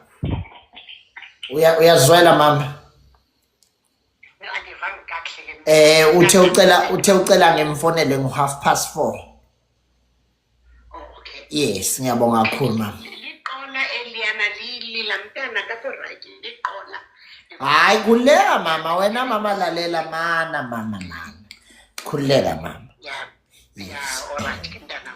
uyazwela mama uthe ucela ngemfonele ngo4:30 yes ngiyabonga kakhulu mama liqola Eliana lilamntana kaPoraki liqola hayi kuleka mama wena mama lalela mama khuleka mama ya alright mntana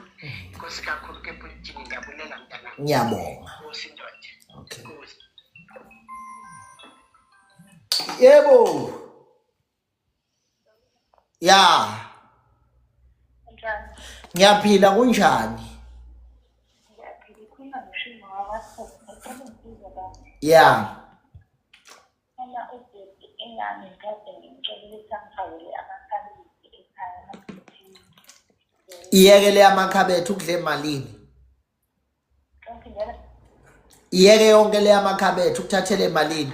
Nkosi kakhulu ke bhuti ngiyabulela mntana ngiyabonga Nkosi ndoda okay Nkosi yebo ya ngiyaphila kunjani ya iyekele amakhabethe ukudla emalini iyeke yonke le amakhabethe ukuthathele emalini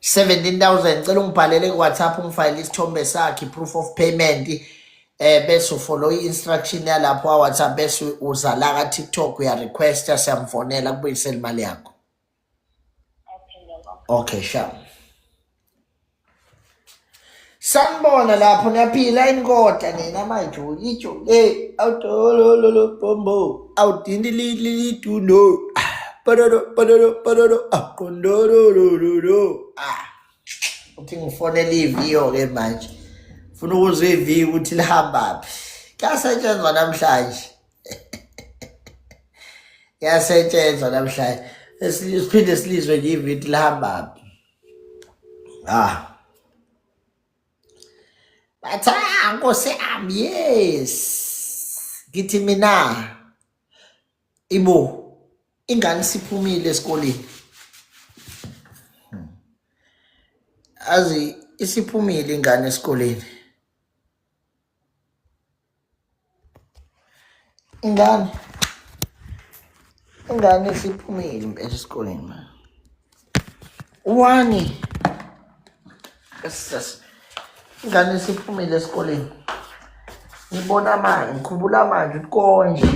17,000 cela ungibhalele ku-WhatsApp ungifayele isithombe sakhe proof of payment bese ufollow i-instruction yalapho wa-WhatsApp bese uza la ka TikTok uya requesta siyamfonela kubuyisela imali yakho okay sharp sanibona lapho niyaphila inkoda nina manje ijo awutololo bombo awudindi lituno padoro aqondoro uthi ngifonela iviyo ke manje ufuna ukuzwa iviyo ukuthi lihamba phi kasetshenzwa namhlanje yasetshenzwa namhlanje siphinde silizwe nje iviyo lihamba phi batha Nkosi ami yes ngithi mina ibo ingane siphumile esikoleni azi isiphumile ingane esikoleni ingane siphumile impela esikoleni man wani ingane siphumile esikoleni ngibona manje ngikhumbula manje ukuthi konje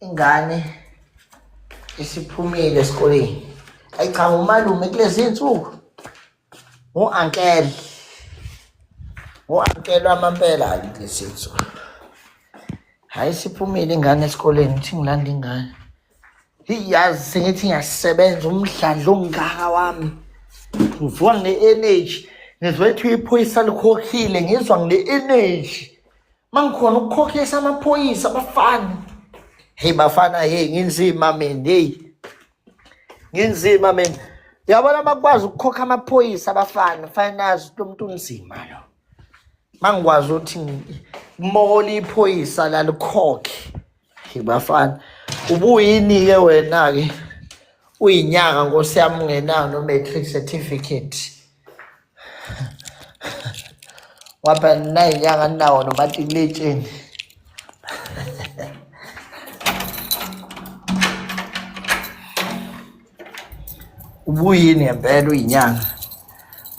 ingane isiphumile esikoleni ayicha umalume kulezi insuku ngo-uncle wamampela kulezi insuku hayi siphumile ingane esikoleni uthi ngilanda ingane iyazi sengithi ngiyasebenza umdlandla ongaka wami ngivuka ngine-energy ngizwa ethi iphoyisa likhokhile ngizwa ngine-energy mangikhona ukukhokhisa amaphoyisa abafana hey bafana hey nginzima mina hey nginzima mina yabona bakwazi ukukhokha amaphoyisa abafana finance umuntu unzima lo mangikwazi ukuthi ngimola iphoyisa la likhokhe hey bafana ubuyini ke wena ke uyinyanga Nkosi yami ungenayo no matric certificate wapha nayinyanga nawo nomatriculation ubuyini ngempela uyinyanga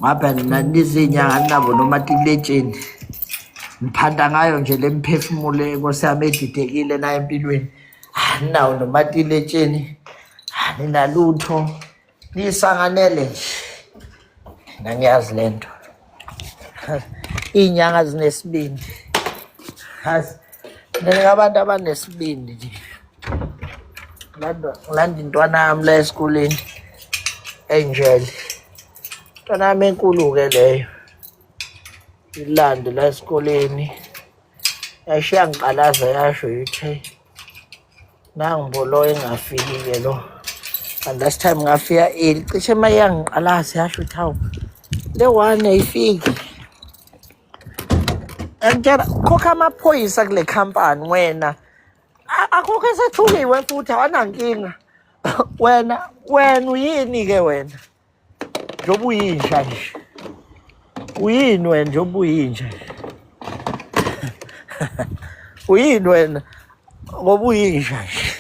ngapha nanizinyanga nabo nomatriculation ngiphanda ngayo nje lemphefumulo Nkosi yami edidekile nayo empilweni nawo nomatriculation ninalutho nisanganele nje nangiyazi lento inyanga zinesibindi abantu abanesibindi nje landa intwana yami la esikoleni Angel intwana yami enkulu ke leyo ilande la esikoleni yashiya ngiqalaza yasho yithi nangibolo engafiki-ke lo. And last time ngafika early cishe uma yangiqalaza yasho ukuthi hawu le one ayifiki. Angitshela khokha amaphoyisa kule khampani wena. Akukho esethukiwe futhi awanankinga. Wena uyini-ke wena? Njoba uyinja nje. Uyini wena njoba uyinja? Uyini wena? Ngoba uyinja nje.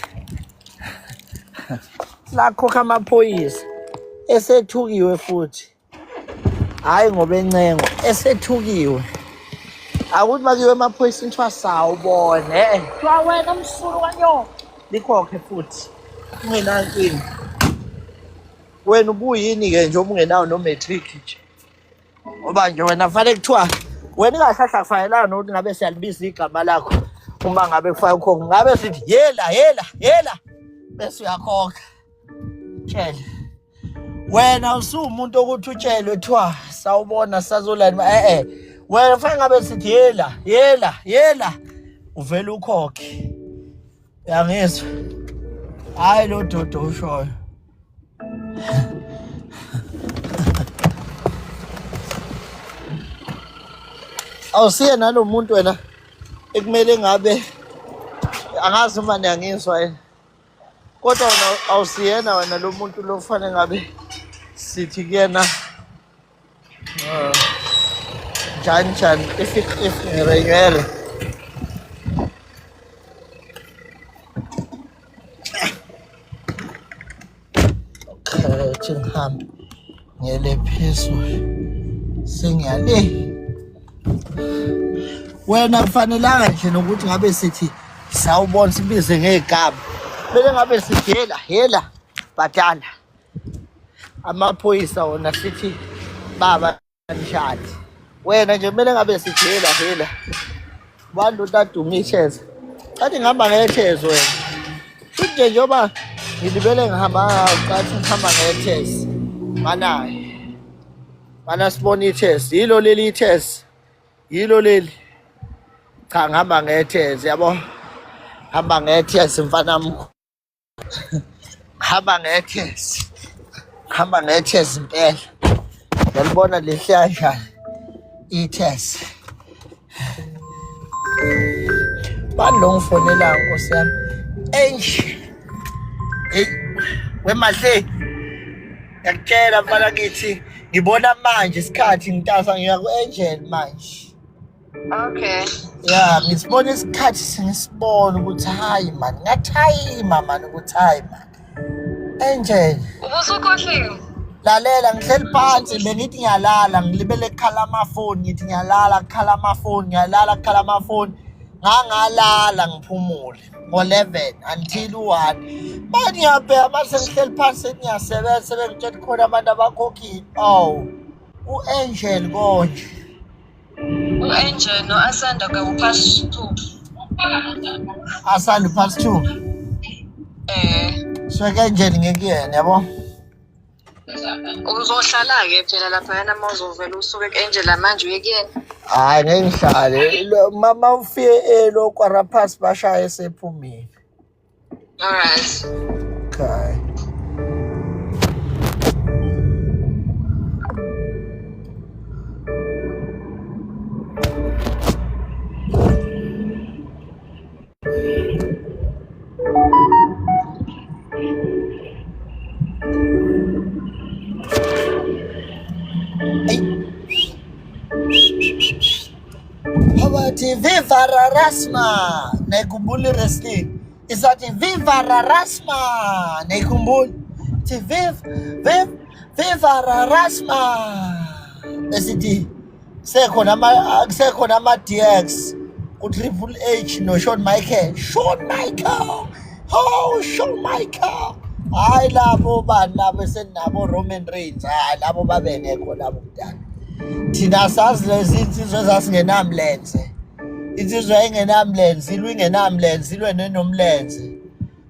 Lakhokha amaphoyisa. Esethukiwe futhi. Hhayi ngoba encengo. Esethukiwe. Akuthi makiwe emaphoyiseni kuthiwa sawubone. Kuthiwa wena msulu kanyo. Likhokhe futhi. Ungenankinga. Wena ubuyini-ke nje ungenawo no-matric nje. Ngoba nje wena fanele kuthiwa wena ingahlahla kufanelanga nokuthi ngabe siyalibiza igama lakho uma ngabe kufaka ukhokha. Ngabe sithi yela bese uyakhokha. Tshele. Wena usuwumuntu ukuthi utshelwe kuthiwa sawubona sazolani wena fanele ngabe sithi yela uvela ukhokhe. Uyangizwa? Hayi lo dodo ushoyo. Awusiye nalo muntu wena ekumele ngabe angazi uma niyangizwa yena. Kodwa wena awusiyena wena lo muntu lo kufanele ngabe sithi kuyena njani if ngirenyere. Okay, ngihambe ngiyele phezulu sengiyale. Wena kufanelanga nje nokuthi ngabe sithi sawubona sibize ngegama. Kumele ngabe sithi yela bhatala. Amaphoyisa wona sithi baba kanjani. Wena nje kumele ngabe sithi yela. Bantu utadume icheza. Kathi ngihamba ngethezo wena. Futhi njengoba ngilibele ngihamba ngathi ngihamba ngethezo. Mana sibona ithezo. Yilo leli ithezo. Yilo leli. Cha ngihamba ngetheze yabo. Hamba ngetheze mfana mkho. Hamba ngetheze impela. Ngiyalibona lehlanja itheze. Bani lo ngifonela Nkosi yami? Hey, wemahle. Ngiyakutshela mfana kithi ngibona manje isikhathi ngitasa ngiya ku-Angel manje. Okay. Yeah, ngisibona isikhathi sengisibona ukuthi hayi man, ngathayima man ukuthi hayi man. Angel. Ubusukhohliwe. Lalela ngihleli phansi bengithi ngiyalala ngilibele ekhala amafoni ngithi ngiyalala kukhala amafoni. Ngangalala ngiphumule ngo-11 until 1. Manje ngiyabheka mase ngihleli phansi ngiyasebenza sebengitshela khona abantu abakhokhile. Oh. U-Angel konje. U-Angel no-Asanda past 2. Asanda past 2. So ke-Angel ngekuyena yabo. Uzohlala-ke phela laphayana uma uzovela usuke ku-Angel manje uye kuyena. Hayi ngeke ngihlale. Mama ufike lo kwaraphasi bashaya esephumile. Alright. Okay. Habathi viva Rasma naikumbuli wrestling. Isathi viva Rasma naikumbuli. Ti viva Rasma. Esithi sekhona ama DX ku Triple H no Shawn Michaels. Oh, Shawn Michaels. Hayi labo bani labo esenabo Roman Reigns. Hayi labo babengekho labo kudala. Thina sazi lezi insizwe zasingenamlenze. Insizwe engenamlenze, ilwe ingenamlenze, ilwe nenomlenze.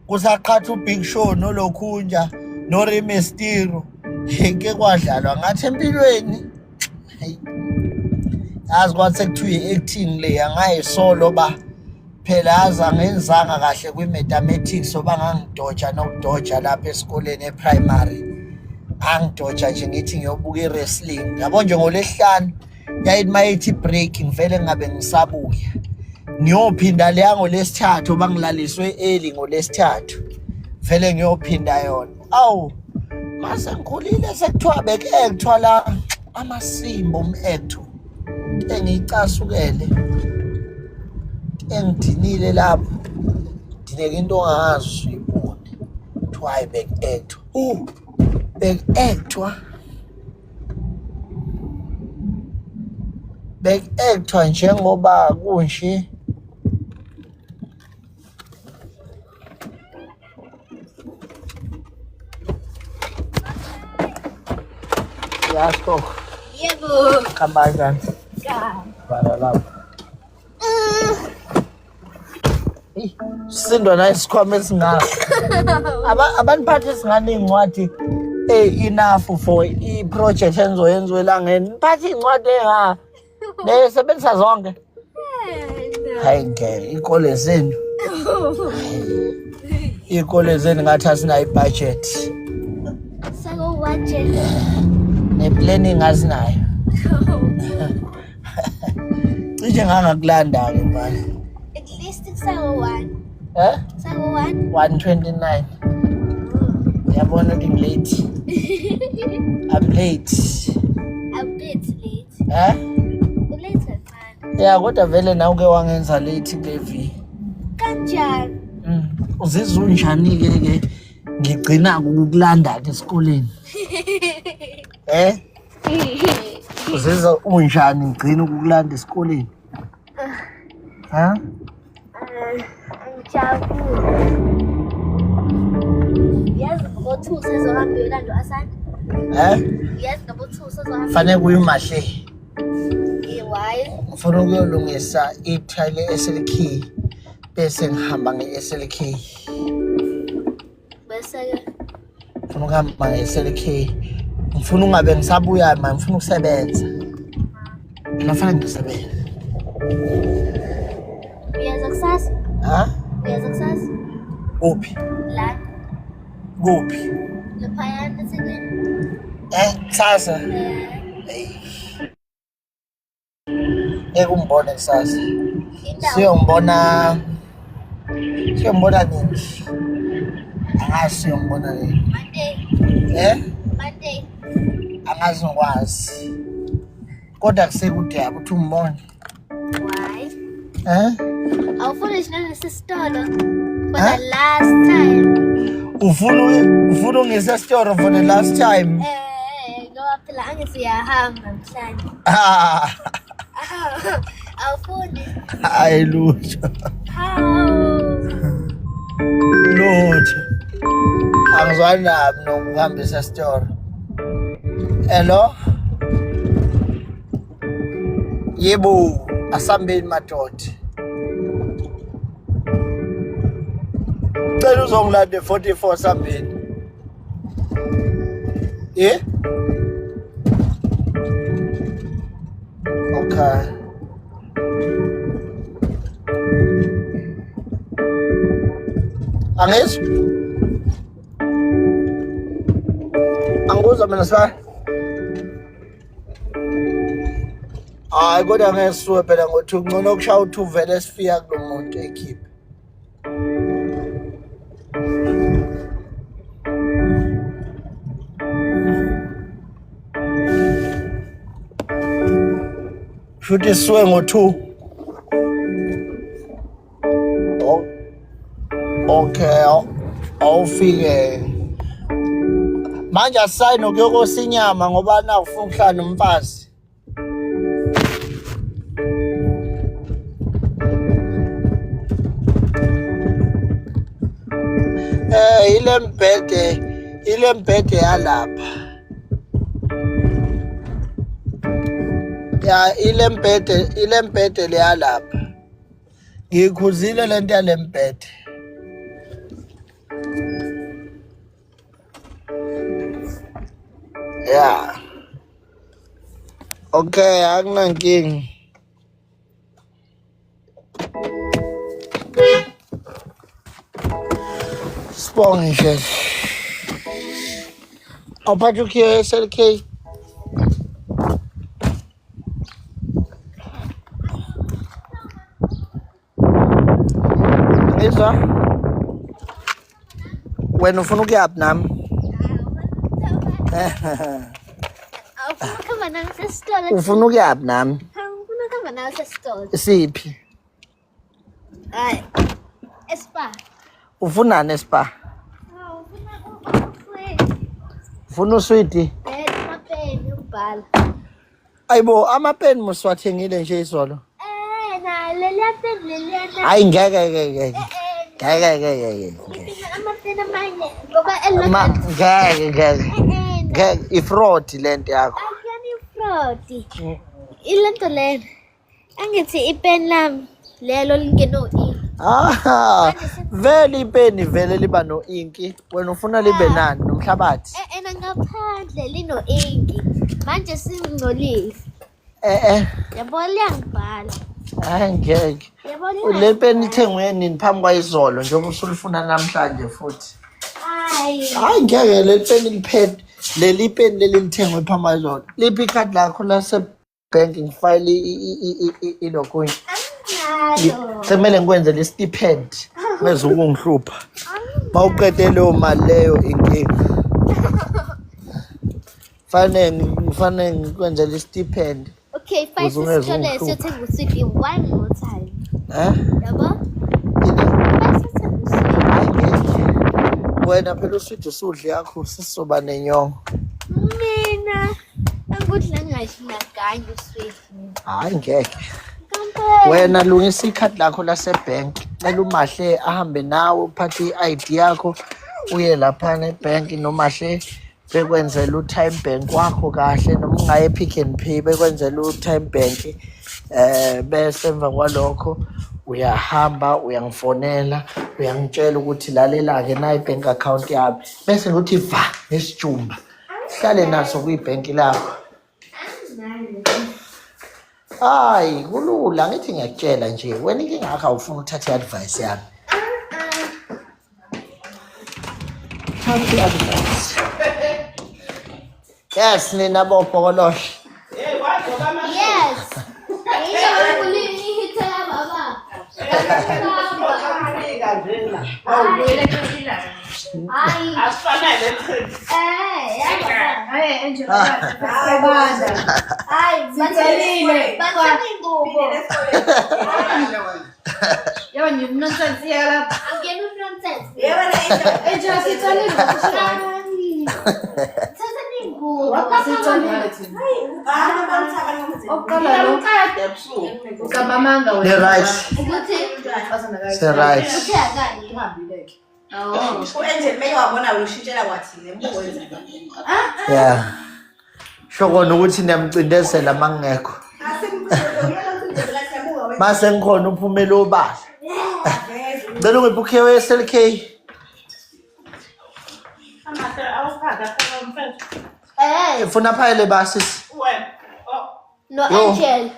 Kusaqhatha uBig Show noLokhunja no Rey Mysterio. Ngeke kwadlalwa ngathi empilweni. Hayi. Yazi kwathi sekuthiwa i-acting le angayi solo ba phela azangenzanga kahle kwi-mathematics soba ngangidoja nokudoja lapha esikoleni e-primary angidoja nje ngithi ngiyobuka i-wrestling yabo nje ngolesihlanu yayithi mayithi break ngivele ngabe ngisabuya ngiyophinda leya ngolesithathu bangilaliswe early ngolesithathu vele ngiyophinda yona awu mase ngikhulile sekuthiwa beke-actwa la amasimbo um-acto engiyicasukele engidinile lapho dineka into ongazi uyibone kuthiwa hayi beke-actwa beke-actwa njengoba kunje yasko Yebo. Kambakan. Ka. Para lapha. Sindwa na isikhwama esingaka. Abaniphathi esingane incwadi enough for i-project enzoyenziwe elangeni. Niphathi incwadi enga. Nesebenzisa zonke. Hayi ke ikole zenu. Ikole zenu ngathi asinayo i-budget. Sako budget. Ne-planning asinayo. Cishe ngangakulanda ke manje. At least it's Sako 1. Sako 1? 129. Yabona ukuthi ngilate. I'm late. A bit late. Ulate man. Yeah, kodwa vele nawe uke wangenza late kule viki. Kanjani? Uzizwa unjani ke ngigcina ukukulanda ke esikoleni? Uzizwa unjani ngigcina ukukulanda esikoleni? Angijabule. Yazi ngo-2 sezohamba uyolanda u-Asanda? Yazi ngabo-2 sezohamba. Fanele kuyimahle. Why? Ngifuna ukuyolungisa ithayile SLK bese ngihamba nge-SLK. Bese-ke? Ngifuna ukuhamba nge-SLK. Ngifuna ungabe ngisabuya manje ngifuna ukusebenza. Kufanele ngisebenze. Uyaza kusasa? Uyaza kusasa? Kuphi? La. Kuphi? Laphayana ethekwini. Kusasa? Ngeke umbone kusasa. Siyombona nini? Angazi siyombona nini. Monday. Monday. Angazi ngikwazi. Kodwa kusekude yabo uthi umbone. Why? Awufuna nje nesitolo for the last time. Ufuna ungesesitolo for the last time. Ngoba phela angithi uyahamba mhlanje. Awufuni. Hayi lutho. Lutho. Angizwani nami nokuhambisa esitolo. Hello? Yebo, asambeni madoda. Cela uzongilanda 44 sambeni. Okay. Angikuzwa mina sifana. Hayi kodwa ngesuwe phela ngothi ungcono ukushaya u2 vele sifika kulo muntu ekhiphe. Futhi siwe ngo2. Okay, awufike. Manje asayino kuyokosa inyama ngoba nakufuna ukuhlala nomfazi. Ile mbhede yalapha. Ya ile mbhede le yalapha. Ngikhuzile lento yale mbhede. Yeah. Okay, akunankinga. Asibonge nje. Awuphathe ukhiye SLK. Ngizwa. Wena ufuna ukuyaphi nami? Awufuna nawe sesitolo. Ufuna ukuyaphi nami? Ufuna kuhamba nawe sesitolo. Siphi? Hayi. Espa. Ufunani espa? Ufuna uswiti? Amapeni ubhala. Ayibo amapeni muswathengile nje izolo. Na leliya Hayi ngeke. amapeni amanye ngoba Ngeke ifraud lento yakho. akuyona ifrodi. Ilento lena angithi ipeni lami lelo lingeno ink. Vele ipeni vele liba no inki. Wena ufuna libe nani nomhlabathi? Ena ngaphandle lino ink. Manje singcolile. Yabo liyangibhala. Hayi ngeke. Yabo Le peni ithengwe nini phambi kwayizolo njengoba usulifuna namhlanje futhi. Hayi ngeke le peni liphethe. Leli peni leli lithengwe phambi kwayizolo. Liphi ikhadi lakho lase banking file ilokunye. Semele ngikwenze le stipend bese ukungihlupha. Mawuqede leyo mali leyo inkinga. Fanele ngikwenze le stipend. Okay, fine. Siyothenga uswidi one more time. Yabo? Wena phela uswidi usudle yakho sisoba nenyongo. Mina angudla ngathi naganye uswidi. Hayi ngeke. Wena lungisa ikhadi lakho lasebank. Cela umahle ahambe nawe uphathe i-ID yakho uye lapha nebank nomahle bekwenzela u-time bank wakho kahle noma ungaye Pick n Pay bekwenzela u-time bank bese emva kwalokho uyahamba uyangifonela uyangitshela ukuthi lalela-ke nayi bank account yami bese ngithi va nesijumba hlale naso kwi-bank lakho. Hayi kulula ngithi ngiyakutshela nje wena inkinga yakho awufuna ukuthatha i-advice yami. Thatha i-advice. Yes, nina bopokolohle. Yes. Yeah. Shokona ukuthi niyamcindezela mangekho. Mase ngikhona uphumela obala. Ngicela ungiphuke we-SLK. Ufuna phayile basisi. No Angel.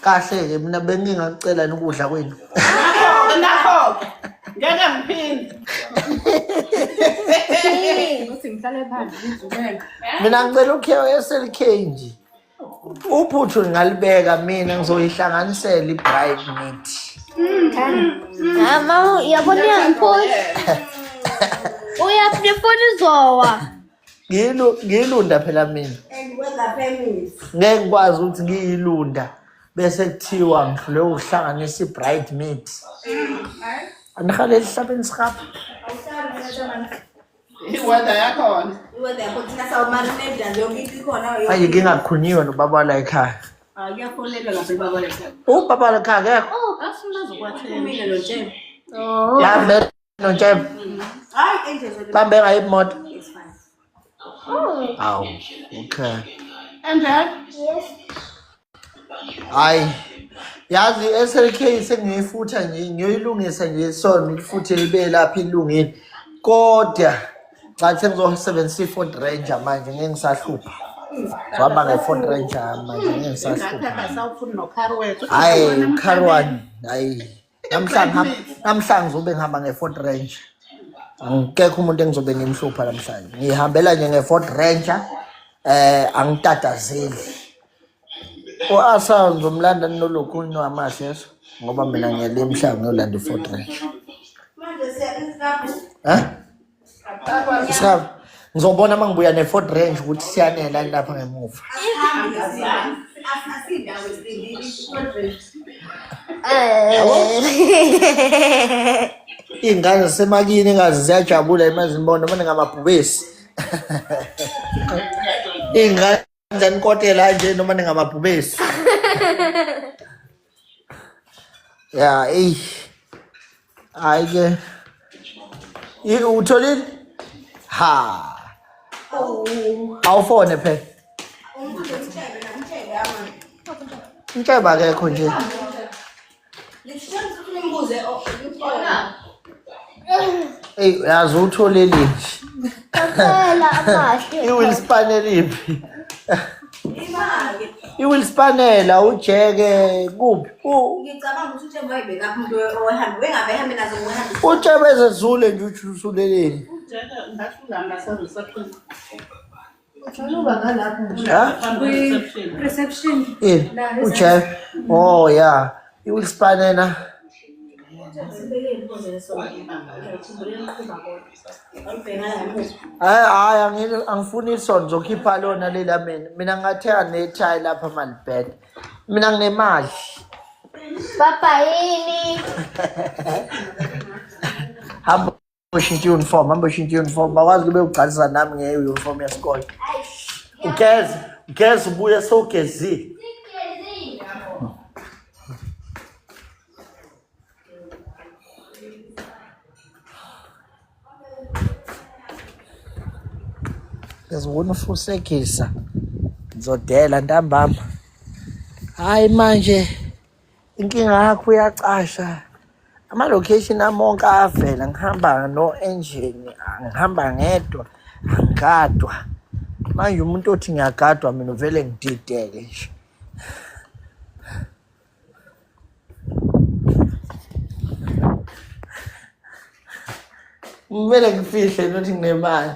Kahle ke mina bengingacela ukudla kwenu. Nakho. Ngeke ngiphinde. Mina ngicela ukhiye SLK nje. Uphuthu ngalibeka mina ngizoyihlanganisela i-bride meat. Mama yabona ngiphosh. Uyaphinde phone izowa. Ngiyilunda phela mina. Ngeke ngikwazi ukuthi ngiyilunda bese kuthiwa ngihlule ukuhlanganisa i-bride meat. Anihale lihlabeni sikhapha. Iweda yakhona. Thina sawumarinate nje yonke into ikhona. Hayi ngingakhunyiwe nobaba la ekhaya. Kuyafoleka lapha baba la ekhaya. Ubaba la ekhaya akekho. Asifuna zokwathela. Umile lo Ntshembe. Yambe noNtshembe. Hayi Angel. Bambe ngayimoto. It's fine. Aw, okay. And then Yes. Hayi. Yazi SLK sengiyifutha nje ngiyoyilungisa nje sona ifuthe libe lapha ilungile. Kodwa xa sengizosebenzisa i-Ford Ranger manje ngeke ngisahlupha. Ngihamba nge-Ford Ranger manje ngeke ngisahlupha. akasawufuni nokhari wethu. Hayi uKarwan hayi namhlanje ngizobe ngihamba nge-Ford Ranger. Angikekho umuntu engizobe ngimhlupha namhlanje. Ngihambela nje nge-Ford Ranger. Angitatazeli. Asa ngizomlanda nolokhuni wamahle yeso ngoba mina ngiyalemhla ngiyolanda i-Ford Ranger. Isab. Ngizobona mangibuya ne-Ford Ranger ukuthi siyanela lapha ngemuva. Ingane semakini ngazi ziyajabula emazibona noma ngamabhubesi. Ingane zanikotela nje noma ngamabhubesi. Ya, ayike. Utholile? Ha. Awufone phela. Ngiceba akekho nje. Yazi utholile nje. Phela amahle. Iwill spanel iphi? Iwill spanela ujeke kuphi? Ngicabanga ukuthi uThemba wayibeka umuntu ohamba wengabe ehambe nazo ngohambe. Utshebe ezezule nje uthuleleni. Reception. Ujeke. Oh yeah. Iwill spanela. Hayi angifuni isonto zokhipha lona lela mina ngathenga nethayi lapha malibed. Mina nginemali. Papa yini? Hamba ushintshe uniform bakwazi kube ugcalisa nami ngeuniform yesikole. Ugeze ubuye sowugezile. Ngizobona ufusekisa ngizodela ntambama. Hayi manje inkinga yakho uyacasha ama-location amonke avela ngihamba no-engine ngihamba ngedwa angigadwa manje umuntu othi ngiyagadwa mina uvele ngidideke nje. Kumele ngifihle nothi nginemali.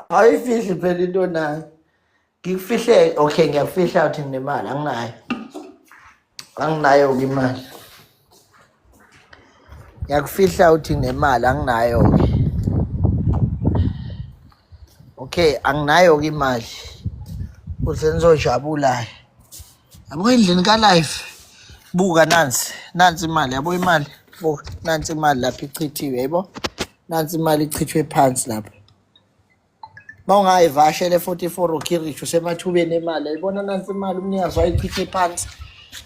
Ayifihli phela into nayo. Ngikufihle okay ngiyafihla ukuthi nginemali anginayo imali. Ngiyakufihla ukuthi nginemali anginayo. Okay anginayo imali. Uze nizojabula. Yabo endlini ka life. Buka nansi imali yabo imali. Buka nansi imali lapha ichithiwe yebo. Nansi imali ichithwe phansi lapha. Mawungayivashele 44 ukiricho semathubeni emali ayibona nansi imali umnikazi wayichithe phansi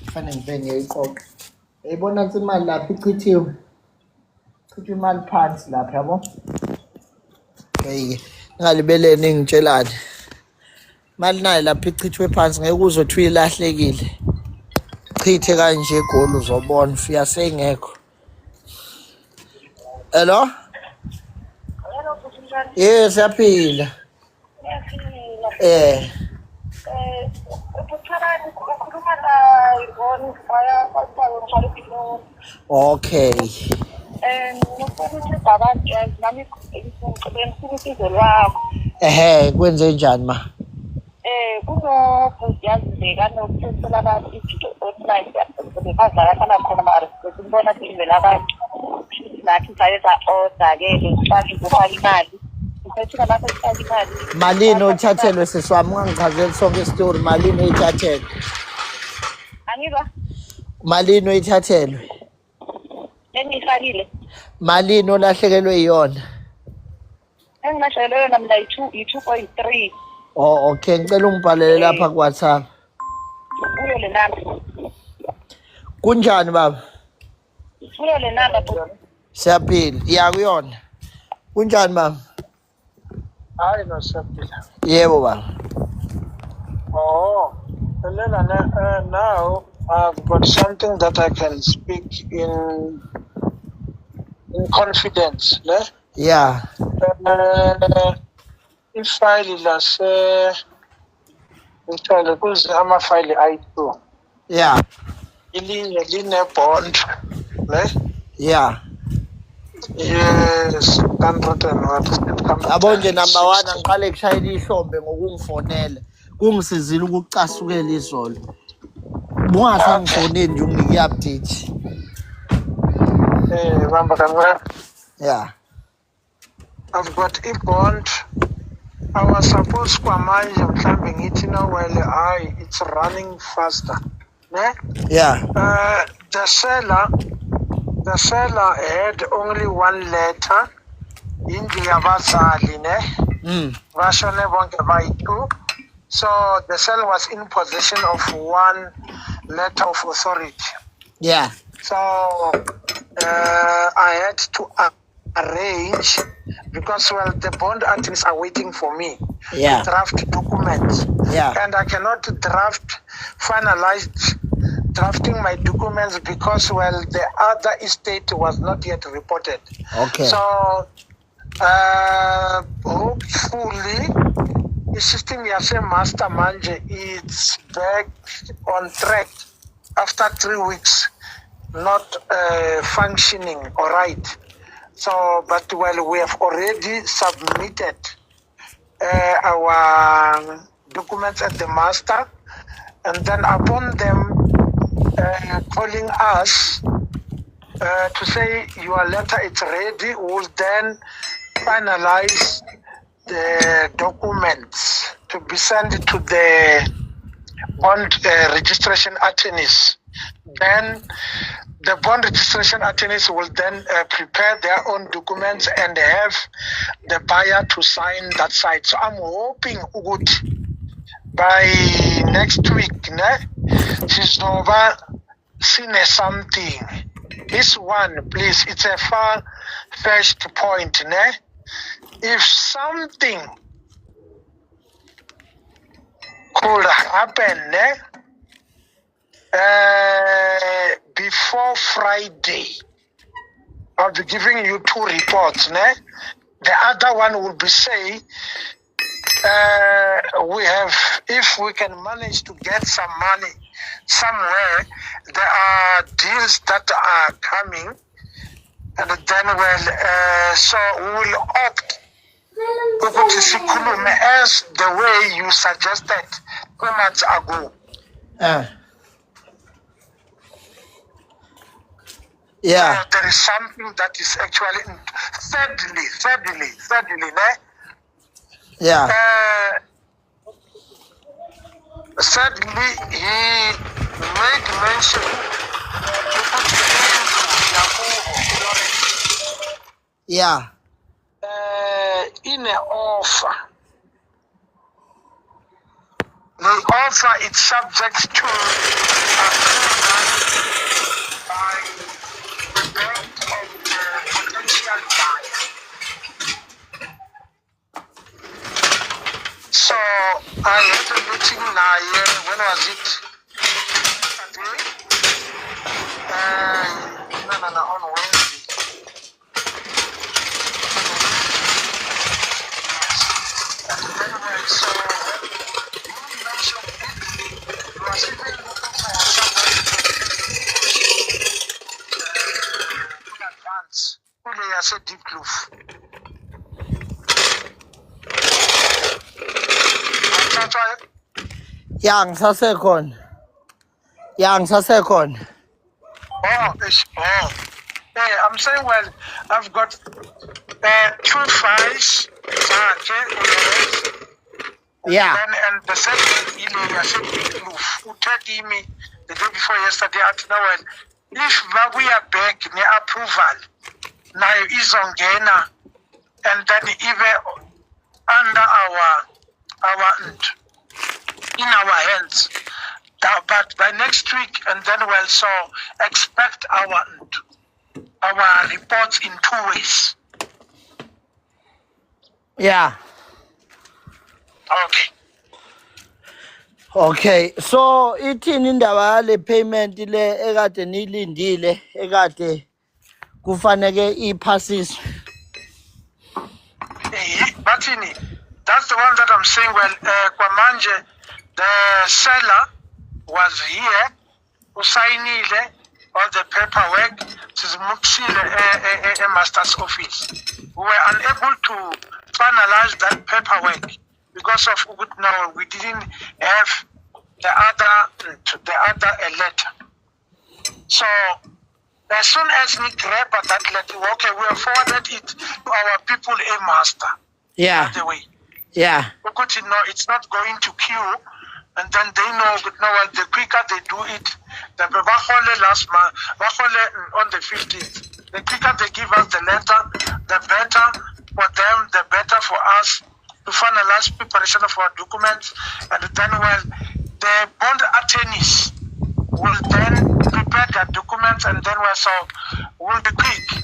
kufanele ngibe ngiyiqoqa ayibona nansi imali lapha ichithiwe chithe imali phansi lapha yabo. Ngalibeleni ngitshelani imali nayo lapha ichithwe phansi ngeke uzothi uyilahlekile chithe kanje egoli uzobona ufika sengekho. Hello? Yes siyaphila. Okay. Kwenze njani ma? Malini oyithathelwe seswami ungangichazeli sonke isitori malini oyithathelwe? Angizwa? Malini oyithathelwe? Engifakile. Malini olahlekelwe iyona? Engilahlekelwe yona mina yi-2.3. Oh okay ngicela ungibhalele lapha ku WhatsApp. Kuyo le number. Kunjani baba? Kuyo le number bro. Siyaphila. Ya kuyona. Kunjani baba? Hayi no siyaphila. Yebo baba. Oh, now I've got something that I can speak in confidence, ne? Yeah. Ifile lase ngithole kuze amafile ayi2. Yeah. Ilinye line bond, ne? Yeah. Yes, 100 and what? Yabo nje number 1 angiqale kushayela ihlombe ngokungifonela. Kungisizile ukucasukela izolo. Bungasangifoneli nje unginike i-update. Yeah. I've got a bond. I was supposed to manage mhlambe ngithi no well it's running faster. Ne? Yeah. The seller had only one letter indlu yabazali ne. Bashone bonke bayi-2. So the seller was in possession of one letter of authority. Yeah. So I had to arrange because the bond attorneys are waiting for me Yeah. to draft documents. Yeah. And I cannot finalize drafting my documents because the other estate was not yet reported. Okay. So hopefully the system yase master manje it's back on track after 3 weeks not functioning all right. So but we have already submitted our documents at the master, and then upon them calling us to say your letter is ready, we'll then finalize the documents to be sent to the bond registration attorneys. Then the bond registration attorneys will then prepare their own documents and have the buyer to sign that side. So I'm hoping by next week, Siznova seen something. This one, please, it's a far-fetched point. If something could happen before Friday, I'll be giving you 2 reports. The other one will be say if we can manage to get some money somewhere, there are deals that are coming, and then so we will opt as the way you suggested 2 months ago. Yeah. There is something that is actually thirdly, Yeah. Thirdly, he made mention Yeah. In an offer. The offer is subject to approval by the bank of the potential buyer. So I had a meeting now. When was it? No, on Wednesday. So you mentioned you are still looking for somebody in advance. Only as a deep groove. Yeah, ngisasekhona. Yeah, ngisasekhona. I'm saying, I've got 2 files. Yeah. And the second email, I said, who told me the day before yesterday, at now, if we are back in approval, now is on Ghana, and then even under in our hands. But by next week, and then we'll so expect our reports in 2 ways. Yeah. Okay. Okay. So ithini indaba yale payment le ekade nilindile ekade kufanele iphasiswe? That's the one that I'm saying. Kwamanje, the seller was here, usainile, all the paperwork a master's office. We were unable to finalize that paperwork because of we didn't have the other letter. So as soon as we grab that letter, okay, we have forwarded it to our people a master. Yeah. By the way. Yeah. Because it's not going to queue, and then they know the quicker they do it, the last month, on the 15th. The quicker they give us the letter, the better for them, the better for us to finalize preparation of our documents, and then the bond attorneys will then prepare their documents, and then we'll be quick.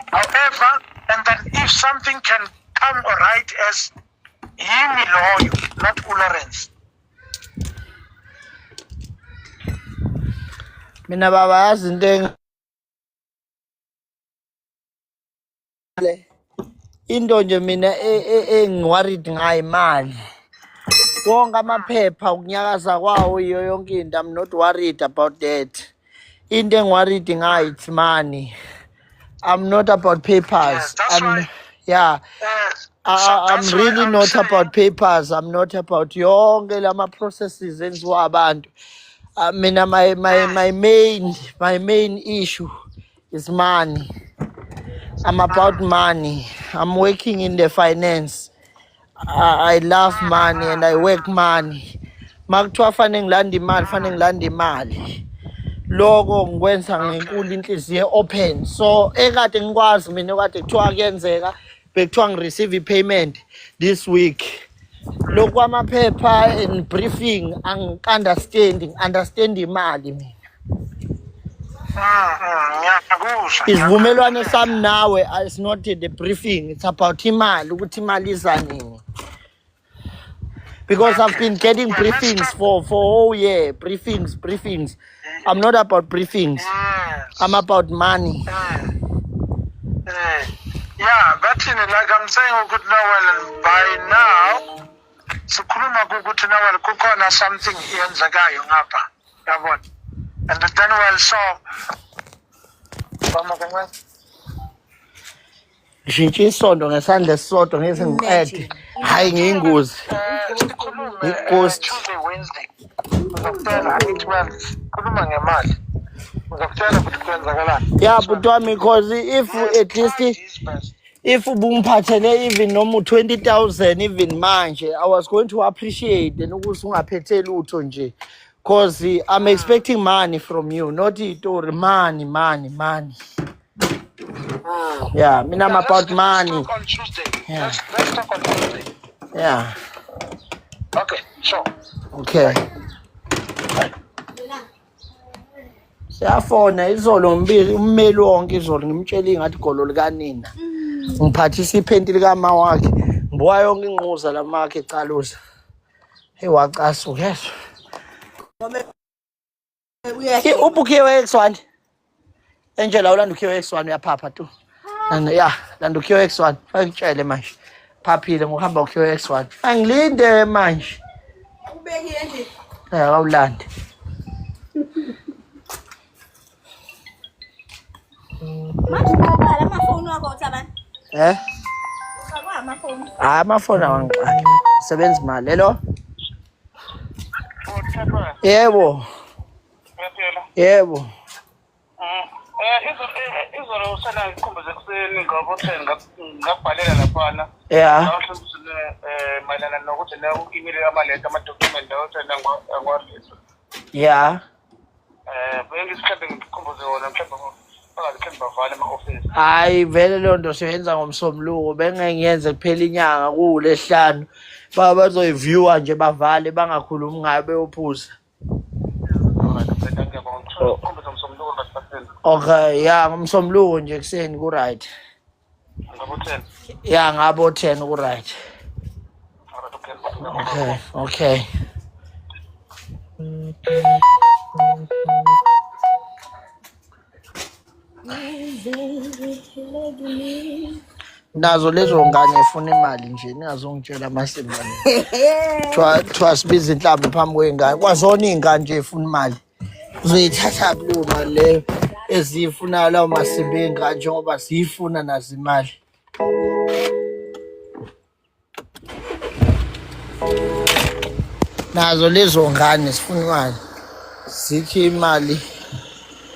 However, and then if something can come right as him lawyer, not Lawrence. Mina baba yazi into nje mina engiworried ngayo imali. Wonke amaphepha ukunyakaza kwawo iyo yonke into, I'm not worried about that. Into engiworried ngayo it's money. I'm not about papers. I'm really not about papers. I'm not about yonke lama processes enziwa abantu. Mina my main issue is money. I'm about money. I'm working in the finance. I love money and I work money. Makuthiwa fanele ngilanda imali. Lokho ngikwenza ngenkulu inhliziyo open. So ekade ngikwazi mina ekade kuthiwa kuyenzeka bekuthiwa ngireceive i-payment this week. Lokhu amaphepha and briefing understand imali mina. Isivumelwano sami nawe is not the briefing, it's about imali, ukuthi imali iza nini. Because I've been getting briefings for whole year, briefings. I'm not about briefings. I'm about money. Yeah, but like I'm saying, good now, by now, sikhuluma ukuthi now kukhona something iyenzekayo ngapha, yabona. And then we'll solve. Shintsha isondo ngesandla esisodwa ngeze ngiqede. Hayi ngiyingozi. Ngighost. Tuesday, Wednesday. Ngizokutshela ngithi khuluma ngemali. Ngizokutshela ukuthi kwenzakalani. Yeah, but because if at least if ubungiphathele even noma 20,000 even manje, I was going to appreciate and ukuthi ungaphethe lutho nje. Because I'm expecting money from you, not money. Yeah, I mean, I'm about money. Let's talk on Tuesday. Yeah. Let's talk on Tuesday. Yeah. Okay, sure. Okay. Siyafona izolo ummeli wonke izolo ngimtshela ingathi golo likanina. Ngiphathisa iphenti likama wakhe. Ngibuka yonke inquza lamakhe ecaluza. Hey wacasuka yeso. Ubukhiwe X1. Angela ulanda ukhiwe X1 uyaphapha tu. Yeah, landa ukhiwe X1. Akutshele manje. Phaphile ngokuhamba ukhiwe X1. Angilinde manje. Ubekile nje. Awulande. Manje ngibala amafoni wakho uThabani. Usakwa amafoni. Amafoni awangixaki. Sebenza imali. Hello? Yebo. Yebo. Izolo usana ngikhumbuze kuseni ngabo 10 ngabhalela laphana. Yeah. Mayelana nokuthi na u-email amaleta ama-document awuthanda ngwarisa. Yeah. Bengisikhambe ngikhumbuze wona mhlawumbe bangazikhambe bavale ama-office. Hayi vele leyo nto siyenza ngomsombuluko bengengiyenze kuphela inyanga kuLesihlanu. Bazoyiviewa nje bavale bangakhulumi ngayo beyophuza. Okay, yeah, ngomsombuluko nje kuseni ku right. Ngabo 10. Yeah, ngabo 10 ku right. Okay. Nazo lezo ngane efuna imali nje ningazongitshela amasembane. Sibiza inhlambi phambi kwengane. Kwazona ingane nje efuna imali. uzoyithatha bluma leyo ezifuna lawo masimbi engane njengoba siyifuna nazo imali. Nazo lezo ngane sifuna imali. Sikhe imali.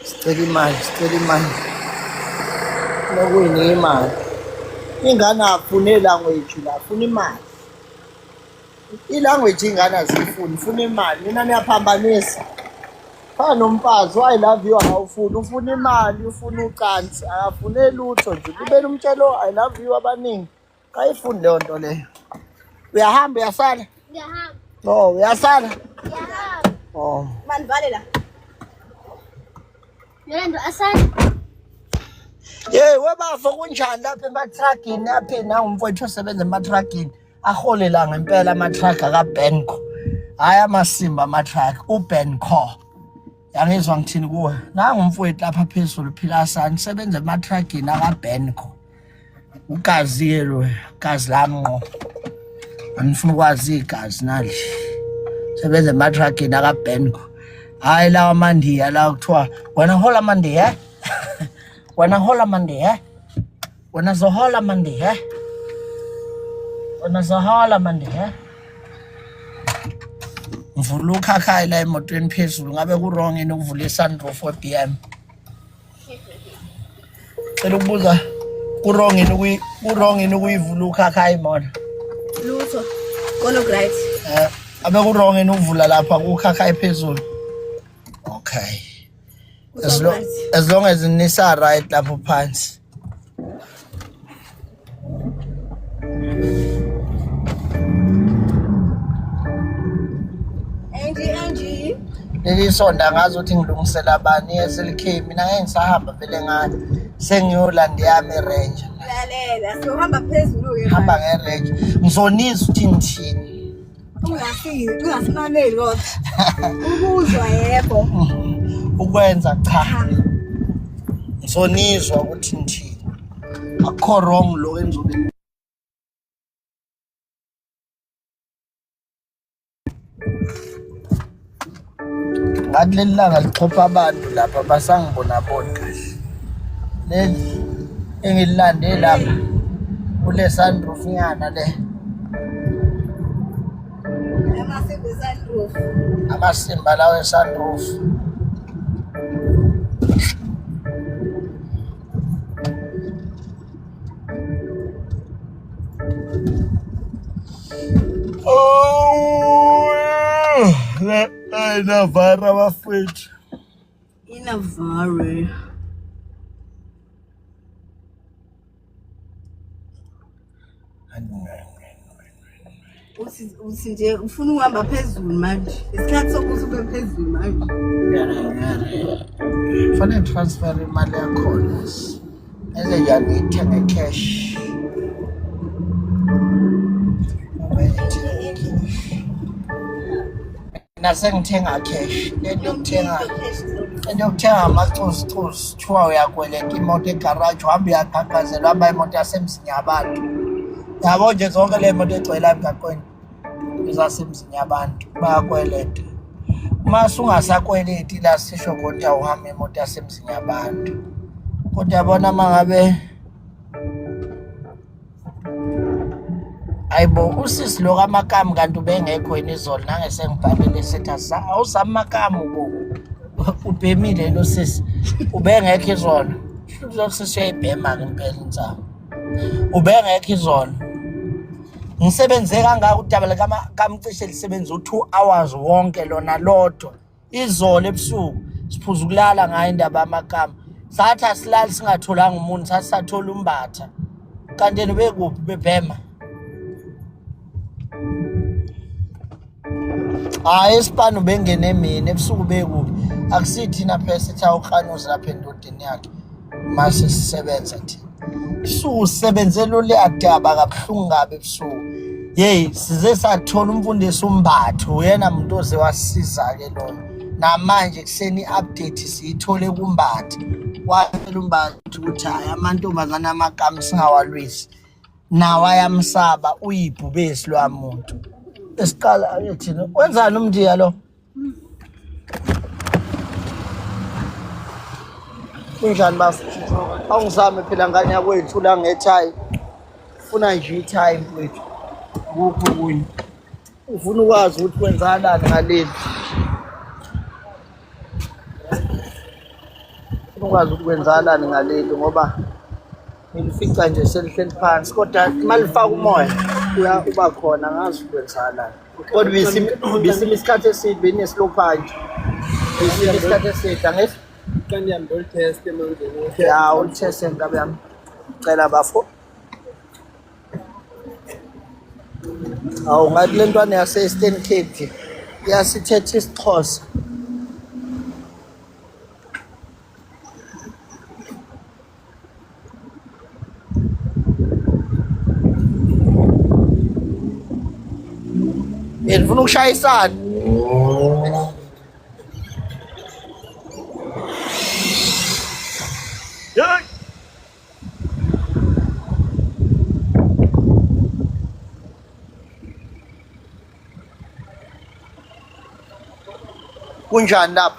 Sicela imali. Lokuyini imali. Ingane afune language la, afuna imali. Ilanguage ingane azifuni, ufuna imali. Mina niyaphambanisa. Fana nomfazi, I love you awufuni, ufuna imali, ufuna ucansi, akafune lutho nje. Kubeni umtshelo I love you abaningi. Kayifundi leyo nto leyo. Uyahamba uyasala? Ngiyahamba. No, uyasala? Ngiyahamba. Oh. Mani vale la. Yolando asala. Webafo kunjani lapha ematragini apha nangumfowethu osebenza ematragini aholela ngempela amatraga kaBenco. Hayi amasimba amatraga uBenco. Yangizwa ngithini kuwe? Nangumfowethu lapha phezulu Philasani sebenza ematragini akaBenco. Ugazi lo, gazi lami ngo. Anifuna ukwazi igazi nali. Sebenza ematragini akaBenco. Hayi lawa mandiya la kuthiwa wena hola mandiya. Wena hola mandiya. Wena zohola mandiya. Wena zohola mandiya. Mvula ukhakhayi la emotweni phezulu ngabe ku-wrong yini ukuvula i-sunroof we-BM. Cela ukubuza ku-wrong yini ukuyivula ukhakhayi mona. Lutho. Kono right. Abe ku-wrong yini ukuvula lapha kukhakhayi phezulu. Okay. As long as nisa right lapho phansi. Angie. Leli sonda ngazi ukuthi ngilungisela abani SLK mina ngeke ngisahamba vele ngani sengiyolanda yami range. Lalela, sohamba phezulu ke. Hamba ngerange. Ngizonizwa ukuthi ngithini. Ungasimameli kodwa. Ukuzwa yebo. Ukwenza cha. Ngizonizwa ukuthi ngithini. Akho wrong lo enzobe. Ngathi leli langa lichopha abantu lapha basangibona bona kahle. Leli engililande lapha kule sunroof nyana le. Amasimba lawo esunroof. Inavara bafethu. Inavare. Uthi nje ufuna ukuhamba phezulu manje. Isikhathi sokuthi ube phezulu manje. Fanele transfer imali yakhona. Eze njani ithenge cash. Nasengithenga cash. Lento yokuthenga amacosi thiwa uyakweleta imoto egarage uhamba uyaqhaqhazela uhamba imoto yasemzini yabantu. Yabo nje zonke le moto egcwele emgaqweni ezasemzini yabantu bayakweleta. Uma ungasakweleti la sisho ukuthi awuhamba imoto yasemzini yabantu. Kodwa yabona mangabe ayibo usisi lo kaMakamu kanti ubengekho yini izolo nangesengibhalele sethi awusamakamu bo ubhemile lo sisi ubengekho izolo lo sisi uyayibhema ke impela insamo ubengekho izolo ngisebenze kangaka udaba kamcishe lisebenza u2 hours wonke lona lodwa izolo ebusuku siphuza ukulala ngayo indaba yaMakamu sathi asilali singatholanga umuntu sathi sathola umbatha kanti yena bekuphi bebhema. Hayi isipano bengene mina ebusuku bekuphi akusithina phela sithi awukhanuza lapha endodeni yakhe mase sisebenza thina ebusuku sisebenzela le adaba kabuhlungu ngabe ebusuku hey size sathola umfundisi umbatho uyena umuntu oze wasisiza ke lona namanje kuseni update siyithole kumbatho wacela umbatho ukuthi hayi amantombazana amagama singawalwisi nawo ayamsaba uyibhubesi lwamuntu. Esiqala thina wenzani umndiya lo Kunjani bafo? Awungizame phela ngane yakwethu la ngethayi. Ufuna nje ithayi mfowethu. Akukho kunye. Ufuna ukwazi ukuthi kwenzakalani ngaleli. Ufuna ukwazi ukuthi kwenzakalani ngaleli ngoba ngilifica nje selihleli phansi kodwa malifaka umoya uba khona ngazi ukwenzakalani. Kodwa bisimi isikhathi eside beneslow nje. Bisimi isikhathi eside angithi kanti yami test manje. Ya ulitest ngabe yami. Cela bafo. Awu ngathi le ntwana yase Eastern Cape yasithetha isiXhosa. Ngifuna ukushayisana. Hey! Kunjani lapho?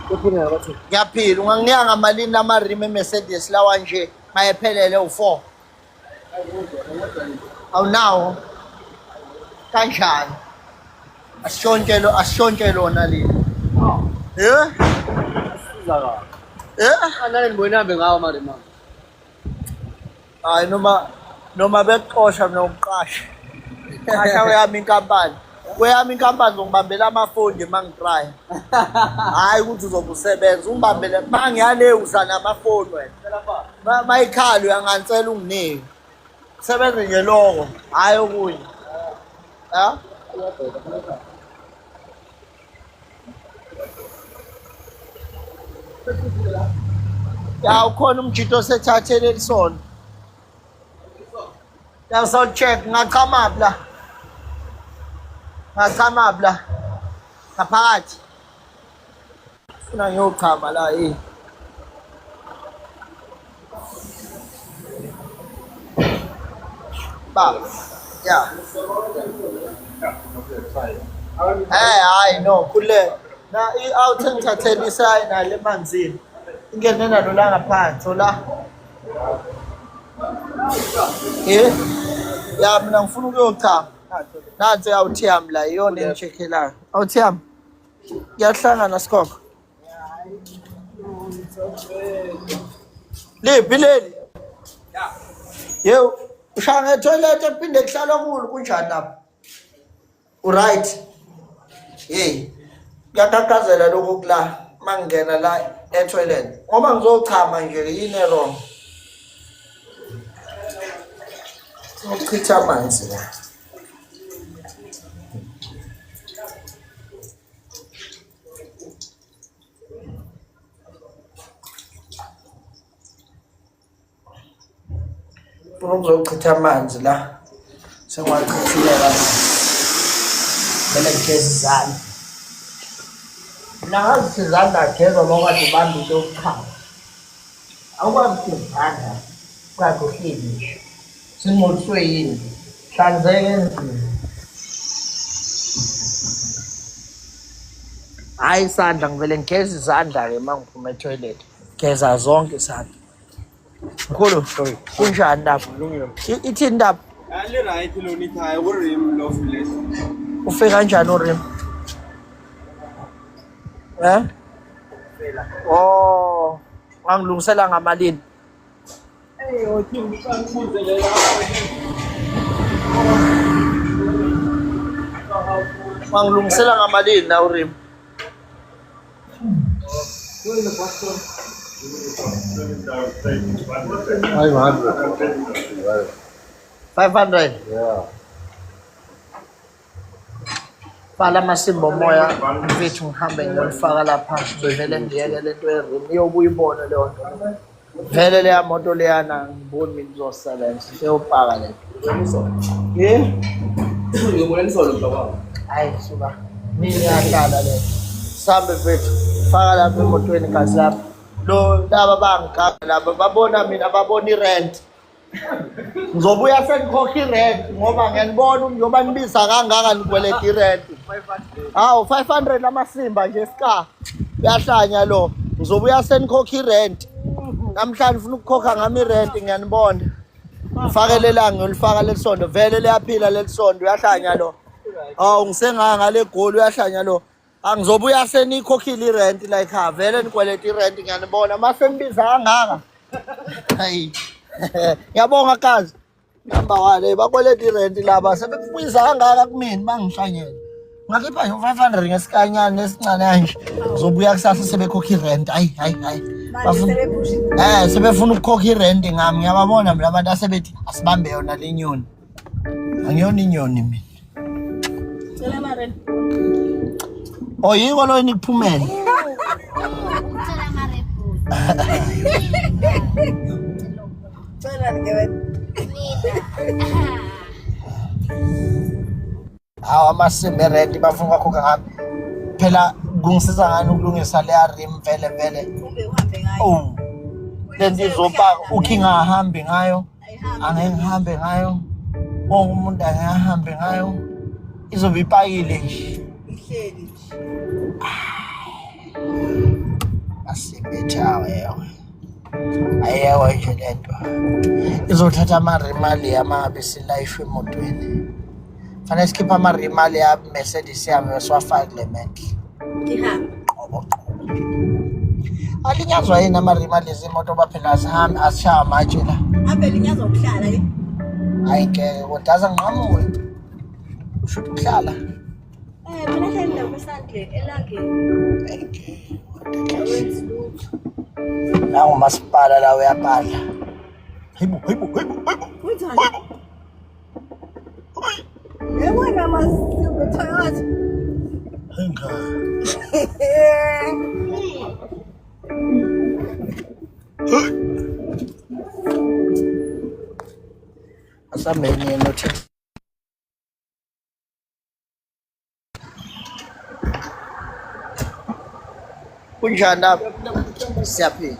Kuphila bathi. Ngiyaphila, unganginika ngamalini amarime eMercedes lawa nje mayephelele u4. Awunawo. Kanjani? Asishonke lona leli. Asiza kahle. Anale ngibona hambe ngawo marima. Hayi noma bekuxosha nokuqasha. Qasha weyami inkampani. Weyami inkampani ngibambela amafoni mangitry. Hayi ukuthi uzobe usebenza ungibambele mangiyale usana amafoni wena. Mayikhalo uyangancela unginike. Sebenze nje lokho, hayi okunye. Ha? Ya ukhona umjito osethathele elisona. Ya so check ngaqhamaphi la. Ngaqhamaphi la. Ngaphakathi. Funa ngiyochama la Ba. Yeah. Hey, no, kule. Na i-out engithathela isayina le manzini. Ingene nalo la ngaphansi la. Ya mina ngifuna ukuyochama. Nansi awuthiyam la iyona engicheckelayo. Awuthiyam. Kuyahlangana sikhokho. Liphi leli? Yebo, ushaya ngetoilet ephinde kuhlala kulo kunjani lapha? Right. Hey. Ngiyakakazela lokho kula mangena la etoilet. Ngoba ngizochama nje yini wrong. Ukuchitha amanzi la. Uzochitha amanzi la. Sengwachithile la. Bele ngezizana. Nangazi sizanda geza ngoba dibamba into yokuchama. Awukwazi ukuzanda kwakho hleli nje. Singolwe yini? Hlanzeke endlini. Hayi isandla ngivele ngigeza izandla ke mangiphuma etoilet. Geza zonke isandla. Mkhulu, kunjani lapho? Ithini lapho? Ali right lo nithaya urim lo flesh. Ufika kanjani urim? Oh, angilungisela ngamalini. Hey, othi ngikubuzelela. Angilungisela ngamalini na urim? $500. Yeah. Fala amasimbo moya mfethu ngihambe ngiyolifaka lapha ngivele ngiyeke lento erim iyobuya ibone leyo nto. Vele leya moto leyana ngiboni mina izosebenza seyopaka le. Ngibona nisolo mhlaba. Hayi suka. Mina ngiyahlala le. Sambe mfethu faka lapha emotweni kasi lapha. Lo laba bangigaga laba babona mina babona irent. Ngizobuya sengikhokha irent ngoba ngiyanibona njoba nibiza kangaka nikweleta irent. Hawu 500 lamasimba nje sika. Uyahlanya lo. Ngizobuya senikhokha irent. namhlanje ufuna ukukhokha ngami irent ngiyanibona fakelelanga ngilifaka lelisondo vele liyaphila lelisondo uyahlanya lo ngisenganga ngale goli uyahlanya lo angizobuya senikhokhile irent like vele nikweleta irent ngiyanibona mase nibiza kangaka hayi ngiyabonga kazi number 1 bakweleta irent laba sebekubiza kangaka kumina bangihlanyela ngakhipha nje 500 ngesikanyana nesincane kanje zobuya kusasa sebekhokha irent hayi bafuna sebefuna ukukhokha irent ngami ngiyababona mina abantu asebethi asibambe yona lenyoni angiyona inyoni mina Cela ama rent. Yiko lo nikuphumele Cela ama rent. Cela ngebe. Amasimbe rent bafuna ukukhokha ngami phela kungisiza ngani ukulungisa le rim vele Kumbe uhambe ngayo. lento izoba ukingahambi ngayo angeke ngihambe ngayo wonke umuntu angahambe ngayo izobe ipakile nje Ihleli. asimbechawe ayewe nje lento izothatha amarimali amabe silife emotweni fanele sikhipha amarimali ya Mercedes yami siwafake kule Mac Ngihamba. alinyazwa yini amarimali ezimoto baphela asihambi asishaya amatshe la Aphela inyazo ukuhlala ke. hayi ke kodaza ngiqhamuke usho ukuhlala Mina hleli kwesandle elangeni. Awenzi lutho. nangu masipala la uyaphala hayibo Kunjani? Yabona masimbe Toyota. Henga asameni enothi kunjani apha siyaphila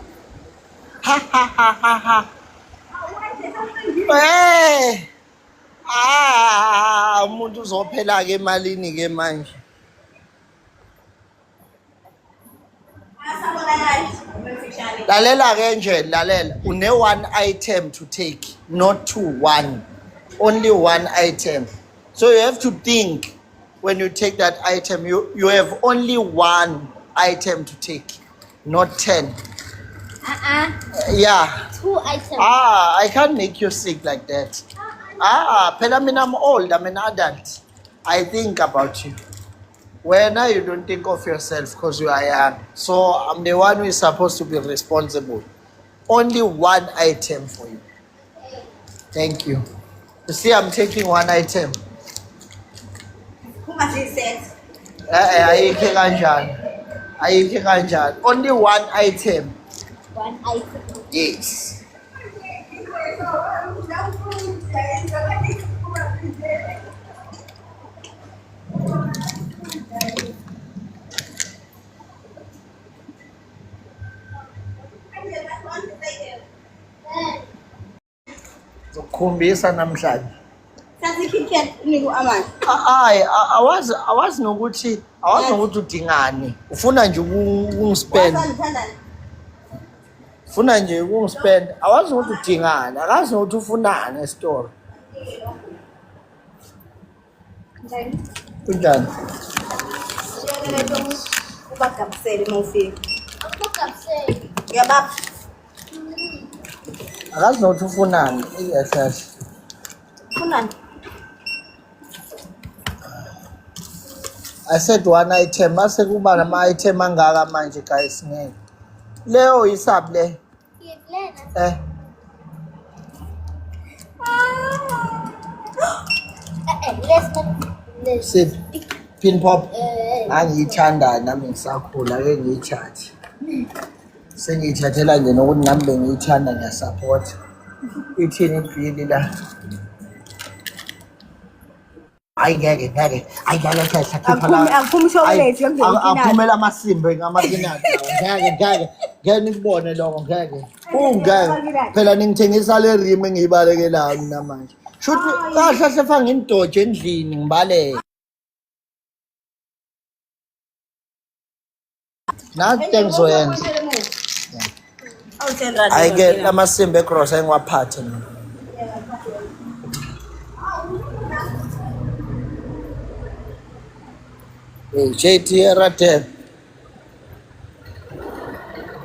ha umuntu uzophela ke emalini ke manje lalela ke nje lalela une one item to take not one only one item so you have to think when you take that item you have only one item to take not 10 yeah 2 items. I can't make you sick like that phela mina I'm old I'm an adult I think about you when you don't think of yourself because you are young so I'm the one who is supposed to be responsible only one item for you thank you you see I'm taking one item Kuma siset. ayikho kanjani only one item 1 item. yes zokukhombisa namhlanje Sathi kitchen niku amanzi. awazi nokuthi udingani ufuna nje ukungispend ufuna nje ukungispend awazi ukuthi udingani akazi nokuthi ufunani esitolo kunjani Ubagabisele mawufika. Akukapseli. Ngiyabapha. akazi nokuthi ufunani iyahlahle Funani. I said one item mase kuba nama item angaka manje guys ngeke leyo isab le Yevlena. Let's sip pin pop angiyithanda nami ngisakhula ke ngiyithathe sengiyithathela nje nokuthi nami bengiyithanda ngiyasupport ithini ibhili la hayi ngeke ayidlala kahle khipha la Akuphumi chocolate aphumela amasimbe ngamakinati ngeke nikubone lokho ngeke ungeke phela ningithengisa le rim engiyibalekelayo mina manje shuthi kahle sefa ngindoje endlini ngibaleke nathi engizoyenza Ayike lamasimbi egross engiwaphathe mina. JT Erate.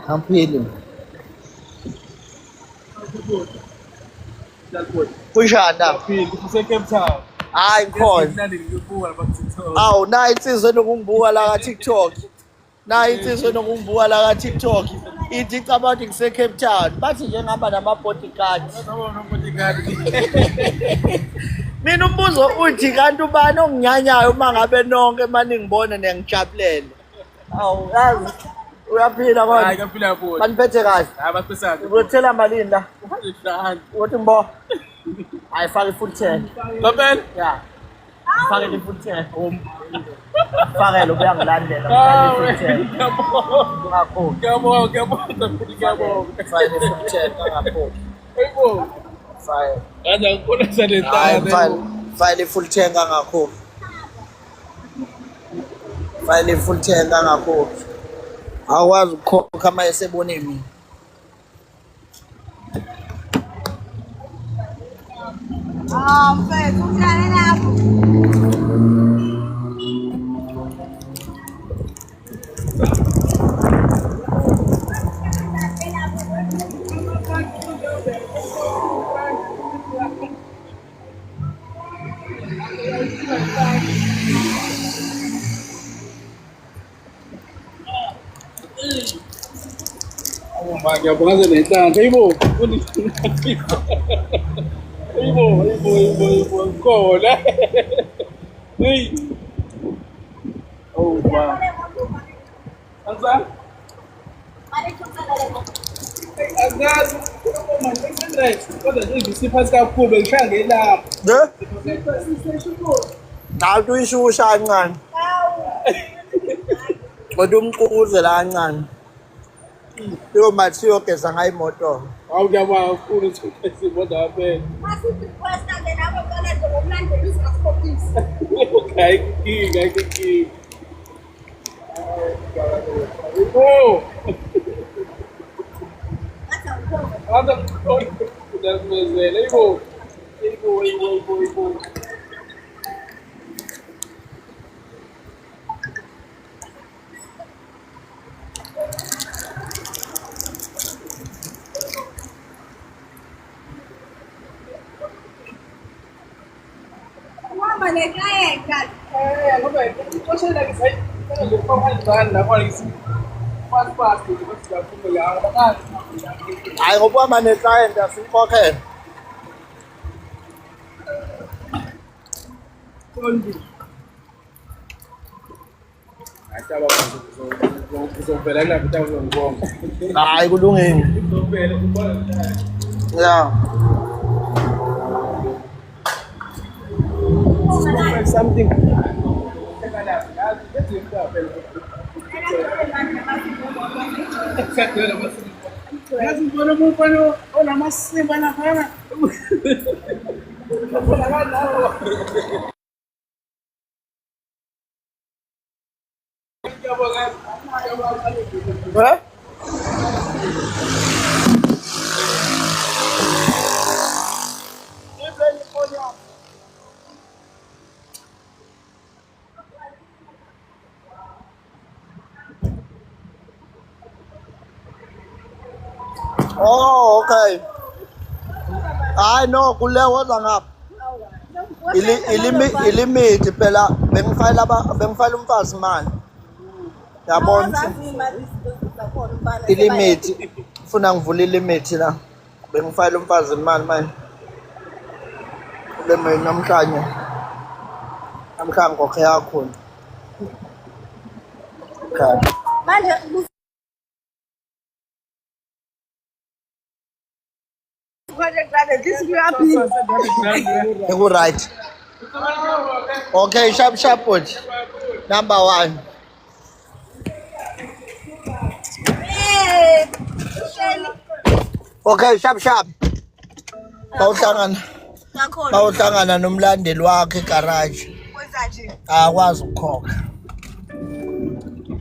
Ampili. Kushanda. Cape Town. Hayi khona. Awu nayi insizwe nokungibuka la ka TikTok. Nayi insizwe nokungibuka la ka TikTok. Ithi cabanga ngise Cape Town. Bathi nje ngihamba nama bodyguard. Mina umbuzo uthi kanti ubani onginyanyayo uma ngabe nonke manje ngibona nengijabulele. Awu yazi uyaphila kodwa. Hayi kaphila futhi. Baniphethe kahle. Hayi basiphethe. Uzothela malini la? Uthi mbo. Hayi faka full 10. Ngempela? Yeah. Faka full 10. Faka lo uyangilandela. Faka full 10. Ngiyabonga. Faka full 10 ngapho. Hayibo. File. Yaza ngikona sanetana. File full 10 ngakho. File full 10 ngakho. Awazi ukukhokha ama esebone mina. Mfethu uhlale lapho. Ngiyabonga senetana. Hayibo. Hayibo, ngikhola. Hey. Oh, wow. Anza? Angazi, kodwa nje ngisiphathi kakhulu bengishange lapha. Nathi uyishusha kancane. Kodwa umqukuze la kancane. Yo mathi yogeza ngayo imoto. Hawu ngiyabonga kakhulu ukuthi sibona phela. Hayi. Oh. Ada udah mezele ibu. Hayi ngoba manje client asikhokhela. Hayi kulungile. Yeah. Something. Oh, okay. I know kule waza ngapha. Ilimit phela bengifayela umfazi imali. Yabona. Ilimit ufuna ngivula ilimit la. Bengifayela umfazi imali manje. Lema namhlanje. Namhlanje ngokhe yakho. Okay. Manje You're right. Okay, sharp put. Number 1. Okay, sharp. Bawuhlangana nomlandeli wakhe egarage. Akwazi ukukhokha.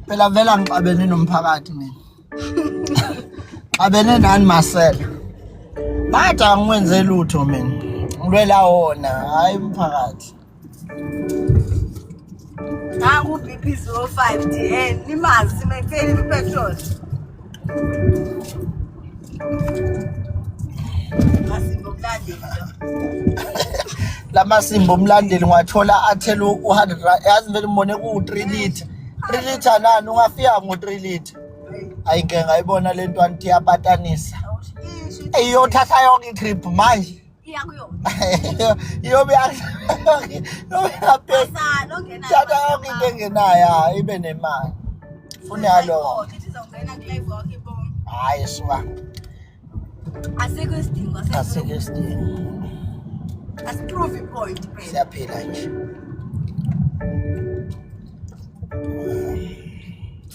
Phela vela ngixabene nomphakathi mina. abene nani Marcel bathi angikwenze lutho mina ngilwela wona hayi umphakathi nangu BP 05 DN limazi simetheni ipetrol masimbo mlandeli lamasimbo umlandeli ngiwathola athela u100 yazi vele umbone ku3 liter 3 liter nani ungafika ngo3 liter ayike ngayibona lento anti yapatanisa eyothatha yonke itrip manje iyobe tata yonke into engenayo ibe nemali funa yalo hayi suka asikho isidingo asiprove point siyaphila nje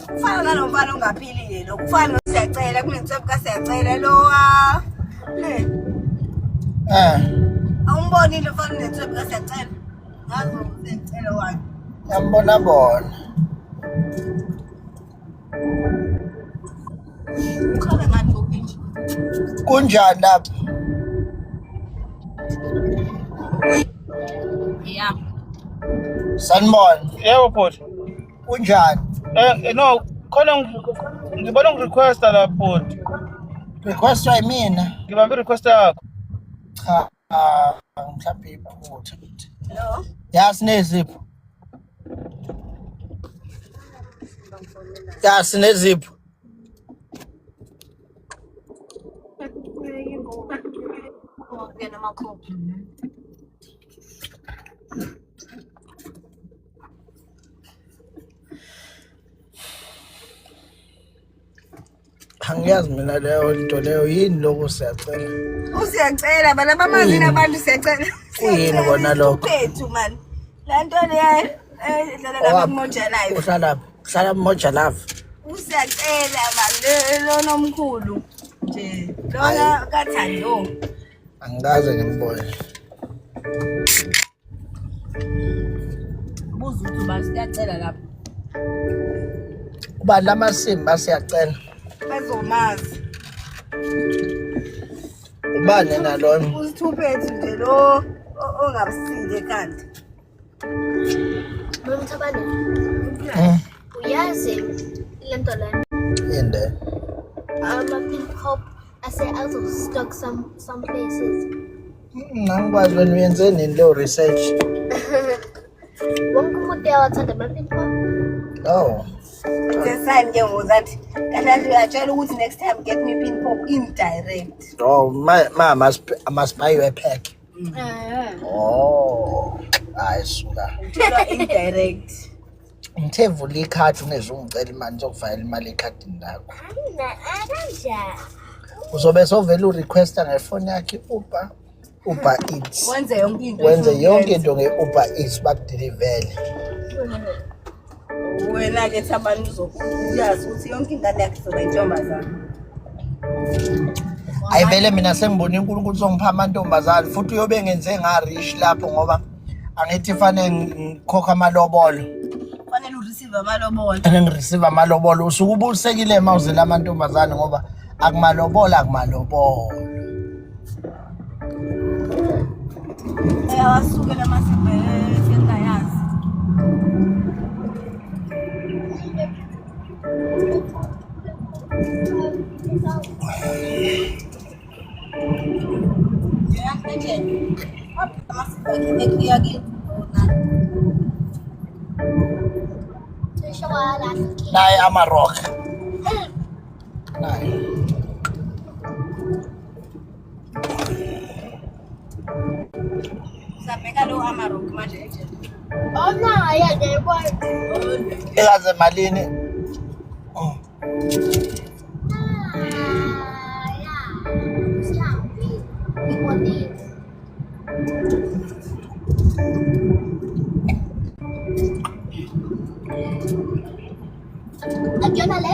kufana nalomfana ongaphilile lo kufana siyacela kunensephu kasiyacela lo awumbonile mfana nensephu kasiyacela ngazi usiyacela wani yambona bona ukhala ngathi uphinje kunjani lapha yeah sanibona Yebo bhuti. kunjani No, khona ngibona ngirequesta la bhuti. request mina Ngibambe request yakho. cha mhlawumbe iphutha hello yasinezipho yasinezipho angiyazi mina leyo into leyo yini lokho siyacela usiyacela bana bamazini abantu siyacela kuyini kona lokho phethu man la nto le dlala la moja live uhlala moja live usiyacela man lo nomkhulu nje lona kathando angikaze ngimbone buza ukuthi basiyacela lapha uba lamasimba siyacela bazomazi ubani nalona usithuphethu nje lo ongabusile kanti Mthabane uyazi lento lana yinde ama-pin pop ase-out of stock some places ngangikwazi wena uyenze nini leyo research wonke umuntu uyawathanda ama-pin pop oh design ke ngozathi kanti uyatshela ukuthi next time get me pin pop indirect oh must buy you a pack oh hayi suka indirect ngithe vula ikhadi ungezungicela imali zokufayela imali ekhadini lakho akanjani uzobe sovela urequesta ngefoni yakhe Uber Eats wenze yonke into nge-Uber Eats bakudilivele wena ke thabani uzokuyazi ukuthi yonke ingane yakhe izoba intombazana ayivele mina sengibona uNkulunkulu uzongipha amantombazana futhi uyobe ngenze ngarish lapho ngoba angithi fanele ngikhokha amalobolo fanele ureceive amalobolo ngireceive amalobolo usuke ubusekile mawuzela amantombazana ngoba akumalobolo ayawasuke lamasebe sengayazi naye amarok naye sabheka lo amarok manje ekaze malini Akiona le?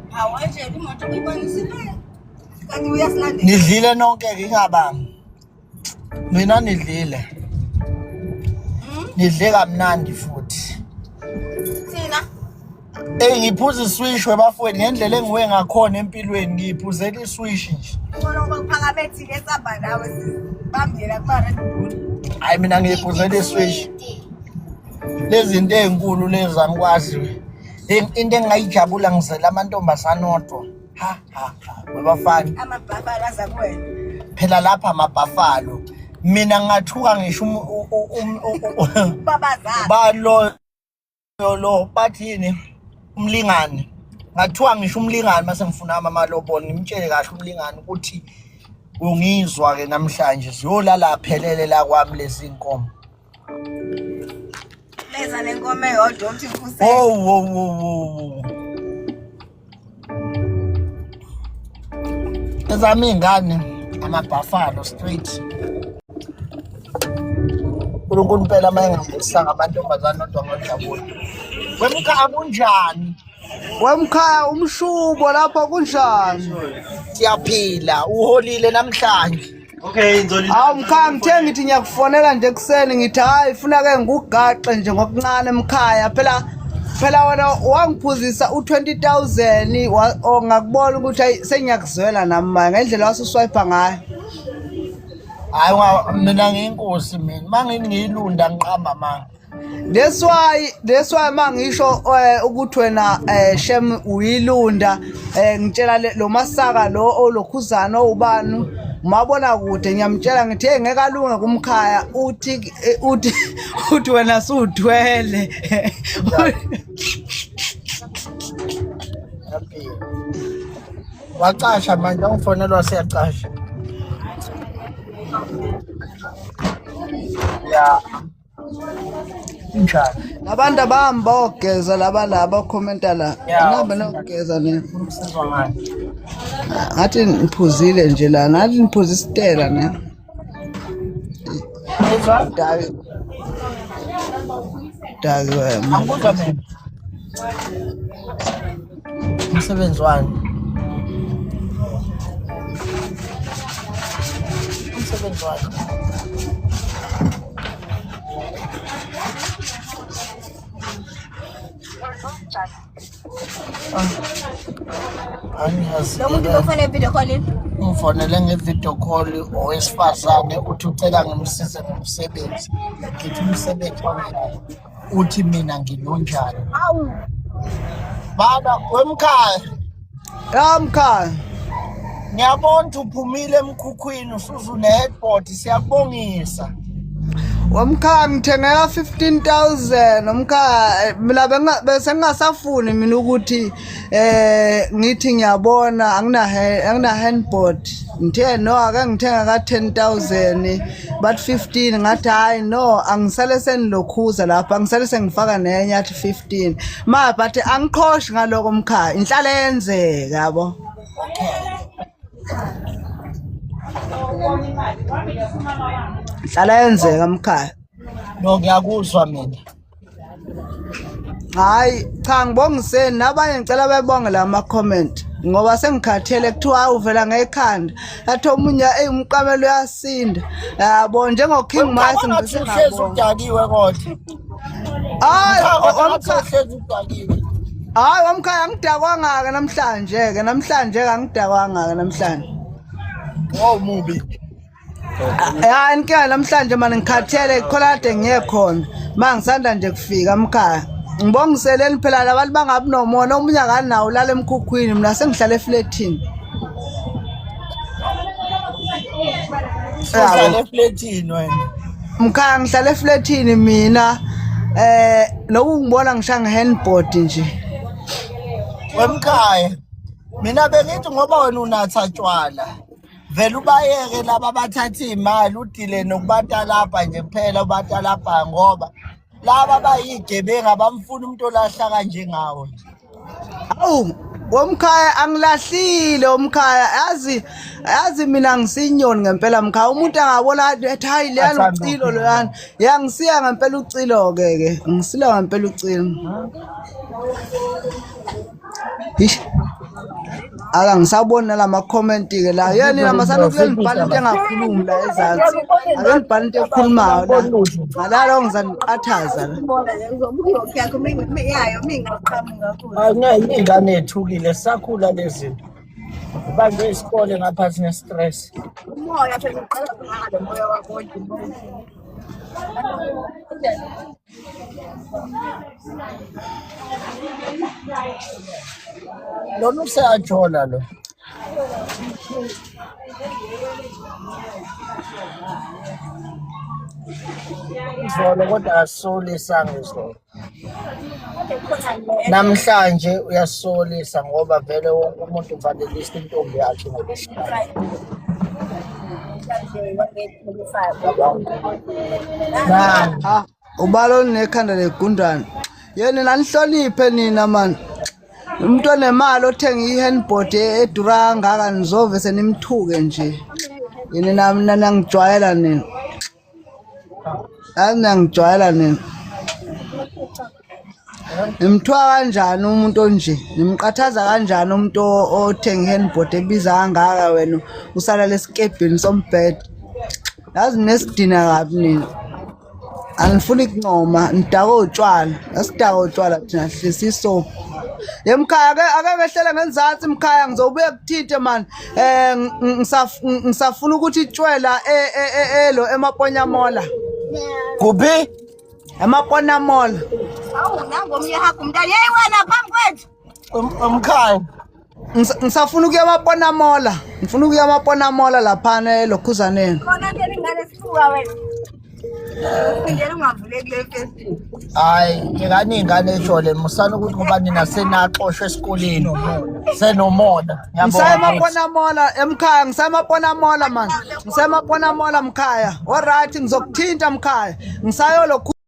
Hawaje imoto ibonisile kanti uyasilanda nidlile nonke ngingabami mina nidlile nidle kamnandi futhi thina Ngiphuza iswish webafowethu ngendlela engiwe ngakhona empilweni ngiyiphuzela iswish nje. Ubona ngoba kuphakabethile esamba nawe sibambela kuma Red Bull. Hayi mina ngiyiphuzela iswish. Lezi zinto ezinkulu lezi angikwazi. Into engayijabula ngizela amantombazana odwa. Ha. Webafana. Amabhafalo aza kuwena. Phela lapha amabhafalo. Mina ngathuka ngisho babazana. Lo bathini umlingane. Ngathiwa ngisho umlingane mase ngifuna amalobolo ngimtshele kahle umlingane ukuthi ungizwa ke namhlanje siyolala phelele la kwami lezi inkomo. Leza lenkomo eyodwa uthi mfuse. Oh. Ezami ingane amabhafalo straight. uNkulunkulu impela mayengangisa ngamantombazana odwa ngojabula. Wemkhaya kunjani? Wemkhaya umshubo lapho kunjani? Siyaphila, uholile namhlanje. Okay, Nzoli. Mkhaya ngithe ngithi ngiyakufonela nje kuseni ngithi hayi funa ke ngikugaxe nje ngokuncane Mkhaya phela wena wangiphuzisa u20,000 ngakubona ukuthi sengiyakuzwela nami ngendlela wasuswipe ngayo. Hayi mina ngiyinkosi mina mangithi ngiyilunda ngiqamba manga. That's why mangisho ukuthi wena Shem uyilunda ngitshela lo masaka lo olokhuzana ubani umabona kude ngiyamtshela ngithi ngeke alunge kumkhaya uthi wena suthwele. Wacasha manje ngifonelwa siyacasha. Ya. Njani? Abantu abambogeza laba commenta la. Ngihambe nokugeza ne. Umsizwa ngani? Ngathi niphuzile nje la, ngathi niphuza isitela ne. Dagi wena. Angikuzwa mina. Umsebenzi wani? Umsebenzi wani? Lo muntu ufonele video call. Ngifonele ngevideo call owesifazane uthi ucela ngimsize ngomsebenzi. Ngithi umsebenzi wami uthi mina ngilonjani. Awu. Baba wemkhaya. Mkhaya. Ngiyabona ukuthi uphumile emkhukhwini usuzu ne-headboard siyakubongisa. Wamkhaya ngithengeka 15,000 wamkhaya mina bese ngingasafuni mina ukuthi ngithi ngiyabona angina handboard ngithe no ake ngithenga ka 10,000 but 15 ngathi hayi no angisale senilokhuza lapha angisale sengifaka nenye athi 15 but angiqhoshi ngaloko mkhaya inhlala yenzeka yabo. Hlala yenzeka mkhaya. No ngiyakuzwa mina. Hayi cha ngibongiseni nabanye ngicela bebonge lama comment ngoba sengikhathele kuthiwa uvela ngekhanda athi omunye umqamelo uyasinda yabo njengo King Mase ngihlezi udakiwe kodwa. Hayi wamhlezi udakiwe. Hayi wamkhaya ngidakwanga ke namhlanje angidakwanga ke namhlanje. Wow mubi. Ya inkinga namhlanje manje ngikhathele khona kade ngiyekhona mangisanda nje kufika mkhaya ngibongiseleni phela labantu bangabi nomona omunye akanawo ulala emkhukhwini mina sengihlala eflatini. Uhlala eflatini wena. Mkhaya ngihlala eflatini mina nokungibona ngishanga handboard nje. Wemkhaya mina bengithi ngoba wena unatha tshwala vele ubayeke laba abathatha imali udile nokubatalapha nje kuphela ubatalapha ngoba laba bayigebenga bamfuna umuntu olahla kanje ngawe. Awu womkhaya angilahlile womkhaya yazi mina ngisinyoni ngempela mkhaya umuntu angabona ethi hayi leyana ucilo loyana yangisiya ngempela ucilo ke ngisila ngempela ucilo. aka ngisabona lama comment ke la yena nina masana kule nibhala into engakhulumi la ezansi ake nibhala into ekhulumayo la ngalalo ngizaniqathaza la ingane ethukile sakhula lezinto banje isikole ngaphansi ne-stress umoya phela uqala ngalo moya wakho lona useyajola lo izolo kodwa asisolisanga izolo namhlanje uyasolisa ngoba vele wonke umuntu uvalelisa intombi yakhe ngolesihlanu ubalo nekhanda legundane yena nanihloniphe nina man umuntu onemali othenga i-handboard edura kangaka nizove senimthuke nje yini nami nangijwayela nina nangijwayela nina nimthwa kanjani umuntu onje nimqathaza kanjani umuntu othenga i-handboard ebiza kangaka wena usala lesikebhini sombhede yazi nesidina kabi nina anifuni kunqoma nidaka utshwala asidaka utshwala thina hlisa isopo yemkhaya ake kehlele ngenzansi mkhaya ngizobuye kuthinte man ngisafuna ukuthi itshwela elo emaponyamola kuphi emaponamola awu nangomnye hakho umntana yeyi wena phambi kwethu umkhaya ngisafuna ukuya emaponamola ngifuna ukuya emaponamola laphana elokhuzaneni khona ke ingane sifuka wena phindela ungavuleki le festival hayi ingane ejole musana ukuthi ngoba nina senaxoshwe esikoleni senomona ngisayemaponamola emkhaya ngisayemaponamola man ngisayemaponamola mkhaya alright ngizokuthinta mkhaya ngisayolokhu